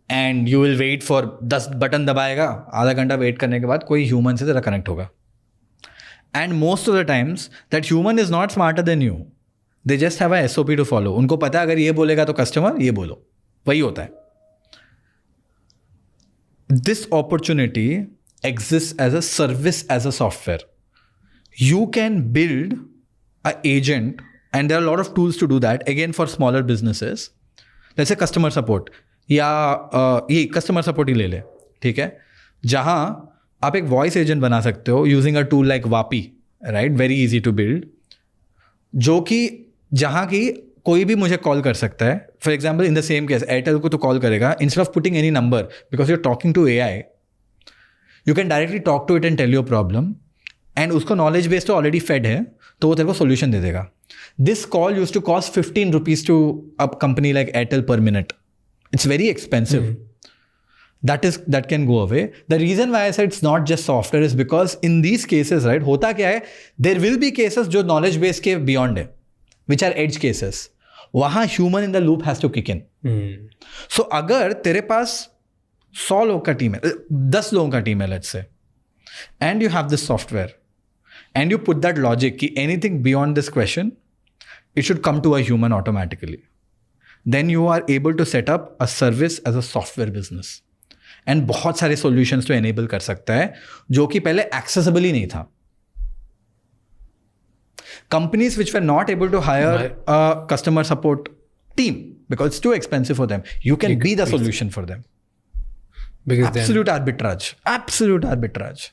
and you will wait for 10 button दबाएगा, आधा घंटा वेट करने के बाद कोई ह्यूमन से तेरा कनेक्ट होगा. And most of the times that human is not smarter than you, they just have a SOP to follow. उनको पता है अगर ये बोलेगा तो कस्टमर ये बोलो, वही होता है. This opportunity exists as a service as a software. You can build an agent, and there are a lot of tools to do that, again for smaller businesses. Let's say customer support, या ये customer support ही ले ले, ठीक है? जहाँ आप एक voice agent बना सकते हो using a tool like Vapi, right? Very easy to build, जो कि जहाँ की कोई भी मुझे कॉल कर सकता है. For example in the same case Airtel को तो कॉल करेगा, instead of putting any number, because you are talking to AI, you can directly talk to it and tell your problem, and उसको नॉलेज बेस तो already fed है, तो वो तेरे को सोल्यूशन दे देगा. This call use to cost 15 rupees to a company like Airtel पर minute. It's very expensive. That can go away. The reason why I said it's not just software is because in these cases, right, होता क्या है, there will be cases जो knowledge base के beyond है, which are edge cases. वहाँ human in the loop has to kick in. So अगर तेरे पास 100 लोग का टीम है, 10 लोगों का टीम है, let's say, and you have this software, and you put that logic कि anything beyond this question, it should come to a human automatically. Then you are able to set up a service as a software business. And बहुत सारे solutions तो enable कर सकता है जो कि पहले accessible ही नहीं था. Companies which were not able to hire a customer support team because it's too expensive for them, you can be the solution for them. Because absolute arbitrage. Absolute arbitrage.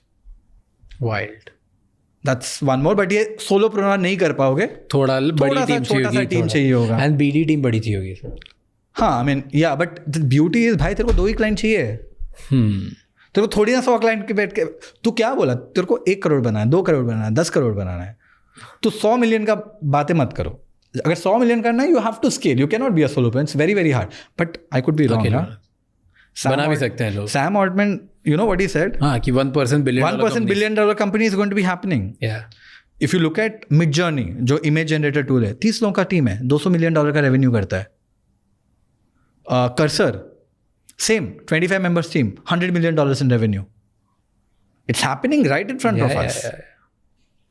Wild. That's one more, but ये solopreneur नहीं कर पाओगे. थोड़ा बड़ी team चाहिए होगा. And BD team बड़ी चाहिए होगी. हाँ, आई मीन या, बट द ब्यूटी इज भाई तेरे को 2 ही क्लाइंट चाहिए. तेरे को थोड़ी ना 100 क्लाइंट के बैठ के, तू क्या बोला, तेरे को 1 करोड़ बनाना है, 2 करोड़ बनाना है, 10 करोड़ बनाना है, तो 100 मिलियन का बातें मत करो. अगर 100 मिलियन करना है, you have to scale. You can not be a solopreneur. It's very very hard, but I could be wrong. बना भी सकते हैं लोग. Sam Altman, you know what he said? हाँ, कि 1% billion dollar company is going to be happening. Yeah. If you look at Midjourney, जो image generator tool है, 30 लोगों का टीम है, $200 मिलियन का रेवेन्यू करता है. Cursor same 25 members team, $100 million in revenue. It's happening right in front of us.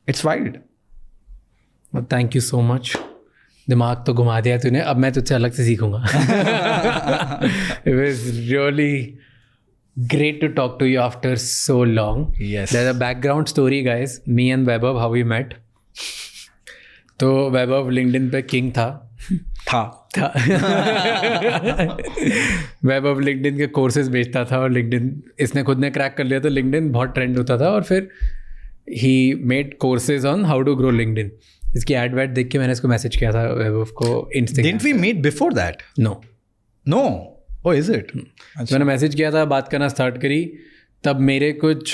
It's wild. Well, thank you so much. दिमाग तो घुमा दिया तूने. अब मैं तुझसे अलग से सीखूंगा. It was really great to talk to you after so long. Yes. There's a background story, guys. Me and Vaibhav, how we met. तो Vaibhav LinkedIn पे king था. Vaibhav LinkedIn के courses बेचता था, और LinkedIn इसने खुद ने क्रैक कर लिया, तो LinkedIn बहुत ट्रेंड होता था, और फिर he made courses on how to grow LinkedIn. इसकी एड वैड देख के मैंने इसको मैसेज किया था वैभव को Instagram. Didn't we meet before that? No. Oh, is it? मैंने मैसेज किया था, बात करना स्टार्ट करी, तब मेरे कुछ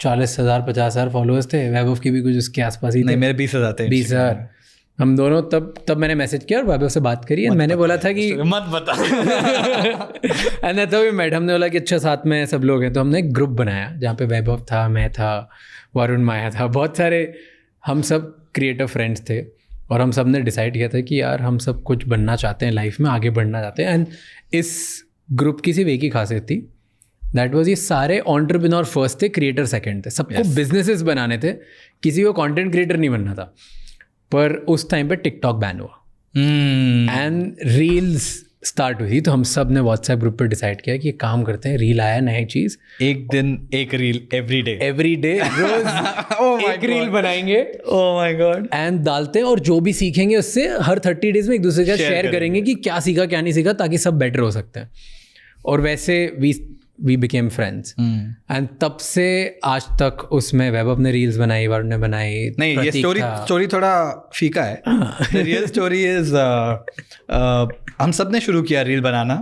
40,000 50,000 फॉलोअर्स थे. वैभव की भी कुछ उसके आसपास ही थे. नहीं, मेरे 20,000 थे. 20,000. हम दोनों तब मैंने मैसेज किया और वैभव से बात करी, एंड मैंने बोला था कि मत बता. एंड तभी मैट हमने बोला कि अच्छा साथ में सब लोग हैं, तो हमने एक ग्रुप बनाया जहाँ पे वैभव था, मैं था, वरुण माया था, बहुत सारे हम सब क्रिएटिव फ्रेंड्स थे, और हम सब ने डिसाइड किया था कि यार हम सब कुछ बनना चाहते हैं लाइफ में, आगे बढ़ना चाहते हैं. एंड इस ग्रुप की सिर्फ एक ही खासियत थी, दैट वाज ये सारे एंटरप्रेन्योर फर्स्ट थे, क्रिएटर सेकंड थे. सबको बिजनेसेस बनाने थे, किसी को कंटेंट क्रिएटर नहीं बनना था. पर उस टाइम पे टिकटॉक बैन हुआ Hmm. एंड रील्स स्टार्ट हुई, तो हम सब ने व्हाट्सएप ग्रुप पे डिसाइड किया कि ये काम करते हैं, रील आया नई चीज़, एक दिन एक रील एवरी डे रोज एक रील बनाएंगे ओह माय गॉड एंड डालते हैं, और जो भी सीखेंगे उससे हर 30 डेज में एक दूसरे के साथ शेयर करेंगे कि क्या सीखा क्या नहीं सीखा, ताकि सब बेटर हो सकते हैं. और वैसे वी बिकेम फ्रेंड्स एंड तब से आज तक उसमें वैभव ने रील्स बनाई, वरुण ने बनाई. नहीं, ये स्टोरी थोड़ा फीका है. रियल स्टोरी इज हम सब ने शुरू किया रील बनाना.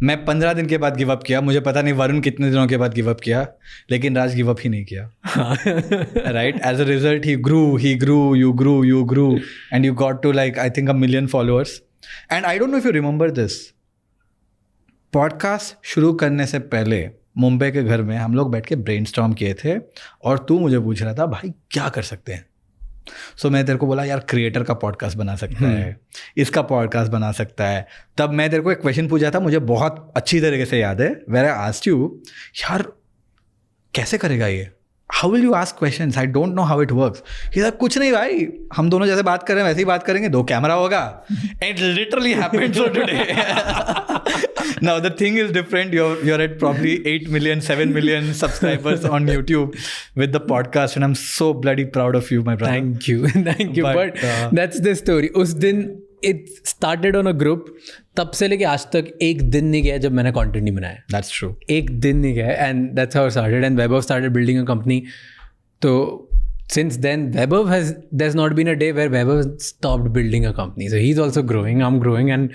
मैं 15 दिन के बाद गिव अप किया. मुझे पता नहीं वरुण कितने दिनों के बाद गिव अप किया, लेकिन राज गिव अप ही नहीं किया. राइट, एज अ रिजल्ट ही grew, you grew and you got to like I think 1 million followers. And I don't know if you remember this. Podcast शुरू करने से पहले मुंबई के घर में हम लोग बैठ के ब्रेनस्टॉर्म किए थे, और तू मुझे पूछ रहा था भाई क्या कर सकते हैं. सो मैं तेरे को बोला यार क्रिएटर का पॉडकास्ट बना सकता है, इसका पॉडकास्ट बना सकता है. तब मैं तेरे को एक क्वेश्चन पूछा था, मुझे बहुत अच्छी तरीके से याद है. वेयर आई आस्क्ड यू यार कैसे करेगा ये, how will you ask questions, I don't know how it works. ये कुछ नहीं भाई, हम दोनों जैसे बात कर रहे हैं वैसे ही बात करेंगे, 2 कैमरा होगा. And literally happened so today. Now the thing is different. You're at probably 8 million, 7 million subscribers on YouTube with the podcast, and I'm so bloody proud of you, my brother. Thank you. But that's the story. उस दिन it started on a group. तब से लेके आज तक एक दिन नहीं गया जब मैंने कंटेंट नहीं बनाया. That's true. एक दिन नहीं गया, and that's how it started. And Vaibhav started building a company. तो since then, there's not been a day where Vaibhav stopped building a company. So he's also growing, I'm growing, and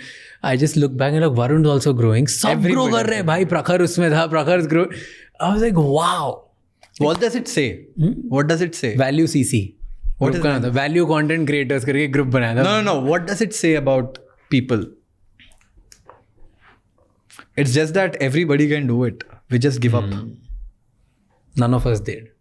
I just look back and like, Varun's also growing. सब grow कर रहे हैं भाई. प्रखर उसमें था, प्रखर's grow. I was like, wow. What does it say? What does it say? Value CC. What is का नाम था, Value Content Creators करके ग्रुप बनाया था. No. What does it say about people? It's just that everybody can do it. We just give up. None of us did.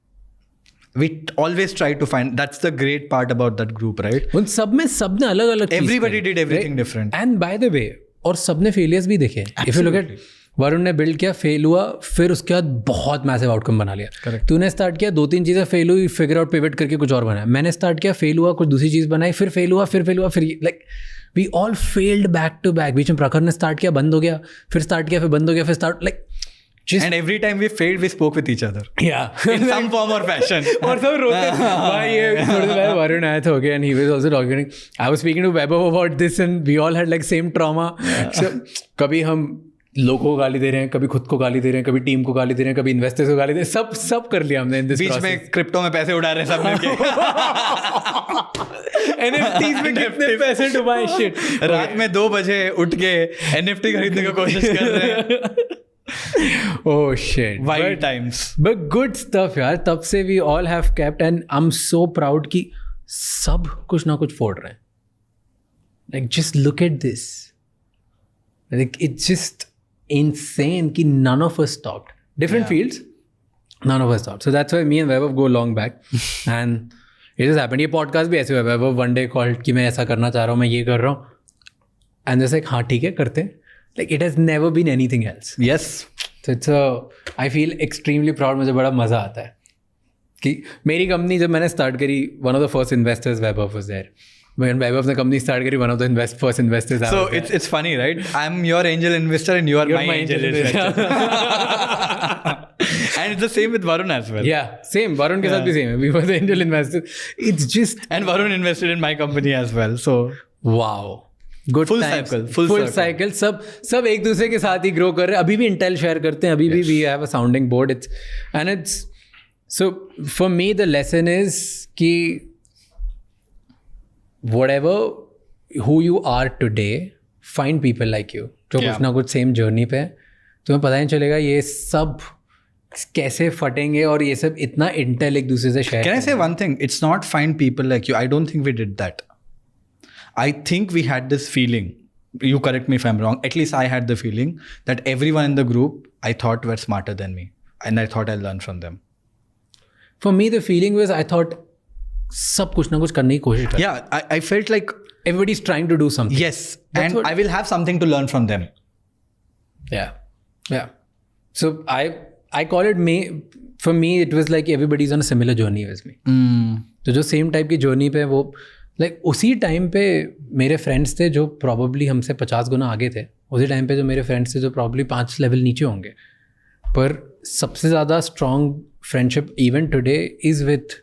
We always try to find. That's the great part about that group, right? उन सब में सबने अलग अलग Everybody did everything different. And by the way, और सबने failures भी देखे. If you look at, Varun ने बिल्ड किया, फेल हुआ, फिर उसके बाद बहुत मैसिव आउटकम बना लिया. Correct. तूने स्टार्ट किया, 2-3 चीज़ें फेल हुई, फिगर आउट पिवट करके कुछ और बनाया. मैंने स्टार्ट किया, फेल हुआ, कुछ दूसरी चीज़ बनाई, फिर फेल हुआ, फिर like we all failed back to back. बीच में प्रखर ने स्टार्ट किया, बंद हो गया, फिर स्टार्ट किया, फिर बंद हो गया, फिर start like. And every time we failed, we spoke with each other. Yeah. In some form or fashion. और सब रोते भाई. ये थोड़े दिन पहले वरुण आया था, okay, and he was also talking. I was speaking to Vaibhav about this, and we all had like same trauma. So कभी हम लोगों को गाली दे रहे हैं, कभी खुद को गाली दे रहे हैं, कभी टीम को गाली दे रहे हैं, कभी इन्वेस्टर्स को गाली दे रहे हैं. सब कर लिया हमने. बीच में क्रिप्टो में पैसे उड़ा रहे हैं सब मिलके. NFTs में कितने पैसे डुबाए, शिट. रात में 2 बजे उठ के NFT खरीदने की कोशिश कर रहे हैं. Oh shit. Wild times. But good stuff यार. तब से we all have kept, and I'm so proud कि सब कुछ ना कुछ फोड़ रहे हैं. Like just look at this. Like it's just insane कि none of us stopped. Different fields, none of us stopped. So that's why me and Vaibhav go long back. And it just happened. ये podcast भी ऐसे हुआ. Vaibhav one day called कि मैं ऐसा करना चाह रहा हूँ, मैं ये कर रहा हूँ. And just like हाँ ठीक है करते हैं. Like it has never been anything else. Yes. So it's I feel extremely proud. मुझे बड़ा मज़ा आता है कि मेरी कंपनी जब मैंने स्टार्ट करी, one of the first investors Vaibhav was there. When Vaibhav ने कंपनी स्टार्ट करी, one of the first investors. So it's funny, right? I'm your angel investor and you are my angel investor. And it's the same with Varun as well. Yeah, same. Varun के साथ भी same है. We were the angel investors. It's just. And Varun invested in my company as well. So wow. Good full times. cycle. Full cycle. सब एक दूसरे के साथ ही grow कर रहे हैं. अभी भी इंटेल शेयर करते हैं. अभी भी we have a sounding board. It's so for me the lesson is कि whatever who you are today, find people like you जो कुछ ना कुछ सेम जर्नी पे है. तुम्हें पता नहीं चलेगा ये सब कैसे फटेंगे, और ये सब इतना इंटेल एक दूसरे से share. Can I say one thing? It's not find people like you. I don't think we did that. I think we had this feeling, you correct me if I'm wrong, at least I had the feeling that everyone in the group I thought were smarter than me, and I thought I'll learn from them. For me the feeling was I thought सब कुछ ना कुछ करने की कोशिश कर. Yeah, I felt like everybody's trying to do something. Yes, and I will have something to learn from them. Yeah. So I call it for me it was like everybody's on a similar journey with me. तो जो same type की journey पे वो like उसी time पे मेरे friends थे जो प्रॉब्ली हमसे 50 गुना आगे थे, उसी टाइम पे जो मेरे फ्रेंड्स थे जो प्रॉब्ली 5 लेवल नीचे होंगे, पर सबसे ज़्यादा strong friendship even today is with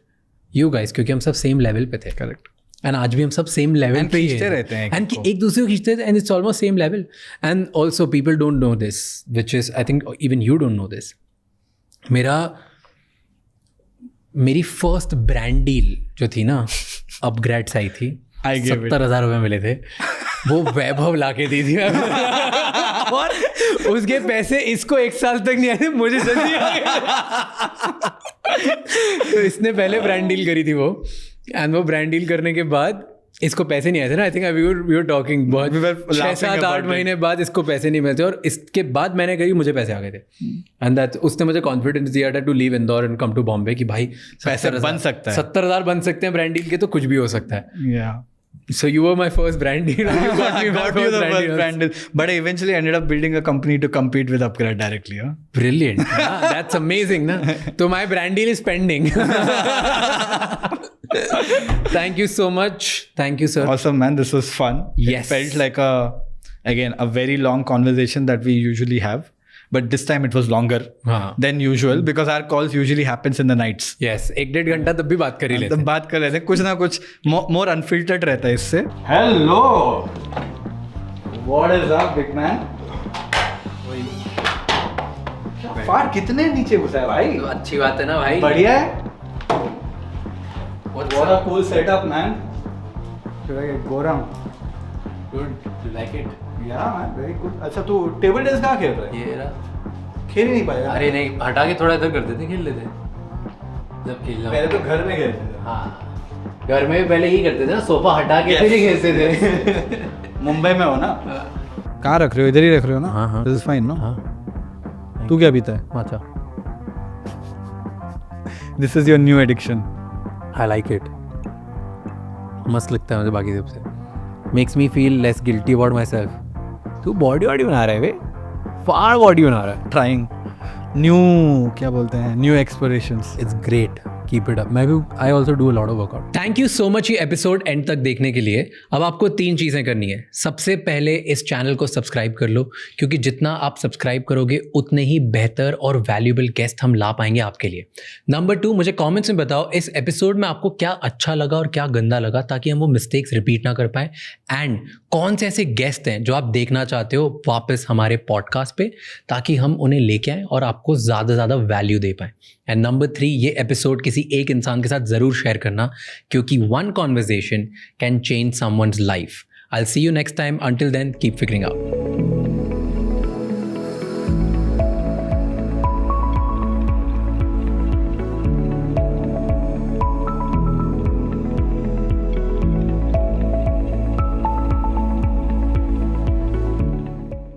you guys, क्योंकि हम सब सेम लेवल पे थे। करेक्ट। एंड आज भी हम सब सेम लेवल पे ही खींचते रहते हैं एंड एक दूसरे को खींचते थे, and it's almost same level. And also people don't know this, which is I think even you don't know this. मेरी फर्स्ट ब्रांड डील जो थी ना, अपग्रेड्स आई थी, 70,000 रुपये मिले थे, वो वैभव ला के दी थी और उसके पैसे इसको 1 साल तक नहीं आए थे, मुझे जल्दी आ गए। तो इसने पहले ब्रांड डील करी थी वो, एंड वो ब्रांड डील करने के बाद इसको पैसे नहीं आए थे ना। I think we were talking बहुत 6-7-8 महीने बाद इसको पैसे नहीं मिलते, और इसके बाद मैंने करी, मुझे पैसे आ गए थे। एंड दैट उसने मुझे कॉन्फिडेंस दिया था to leave Indore and come to Bombay कि भाई पैसे बन सकता है, 70,000 बन सकते हैं ब्रांड डील के, तो कुछ भी हो सकता है। So you were my first brand deal. You got me my first brand deal. But I eventually ended up building a company to compete with Upgrade directly. Huh? Brilliant. That's amazing. Na? So my brand deal is pending. Thank you so much. Thank you, sir. Awesome, man. This was fun. Yes. It felt like a very long conversation that we usually have. But this time it was longer than usual because our calls usually happens in the nights. Yes, 1-1.5 घंटा तब भी बात कर ही लेते हैं। तब बात कर लेते हैं, कुछ ना कुछ more unfiltered रहता है इससे। Hello. What is up, big man? फाड़ कितने नीचे घुसा है भाई? तो अच्छी बात है ना भाई। बढ़िया है। What a cool setup, man. Goram. Good. You like it? Yeah, man. Very good. अच्छा तू टेबल टेनिस कहाँ खेल रहा है? ये रहा। खेल ही नहीं पाएगा। अरे नहीं, हटा के थोड़ा इधर कर देते, खेल लेते जब खेलना। पहले तो घर में खेलते थे। हाँ, घर में भी पहले यही करते थे ना, सोफा हटा के फिर ही खेलते थे। मुंबई में हो ना? कहाँ रख रहे हो? इधर ही रख रहे हो ना? हाँ हाँ। This is fine, no? हाँ। तू क्या पीता है? अच्छा। This is your new addiction. I like it. मस्त लगता है मुझे बाकी सबसे। Makes me feel less guilty about myself. तू बॉडी बना रहा है वे, फार बॉडी बना रहा है। Trying new क्या बोलते हैं? New explorations. It's great. Keep it up. मैं भी I also do a lot of workout. Thank you so much ये एपिसोड एंड तक देखने के लिए। अब आपको 3 चीज़ें करनी है। सबसे पहले इस चैनल को सब्सक्राइब कर लो, क्योंकि जितना आप सब्सक्राइब करोगे उतने ही बेहतर और वैल्यूएबल गेस्ट हम ला पाएंगे आपके लिए। नंबर 2, मुझे कमेंट्स में बताओ इस एपिसोड में आपको क्या अच्छा लगा और क्या गंदा लगा, ताकि हम वो मिस्टेक्स रिपीट ना कर पाए। एंड कौन से ऐसे गेस्ट हैं जो आप देखना चाहते हो वापस हमारे पॉडकास्ट पे, ताकि हम उन्हें लेके आएँ और आपको ज़्यादा से ज़्यादा वैल्यू दे पाएँ। एंड नंबर 3, ये एपिसोड किसी एक इंसान के साथ ज़रूर शेयर करना, क्योंकि one conversation can change someone's life. I'll see you next time. Until then, keep figuring out.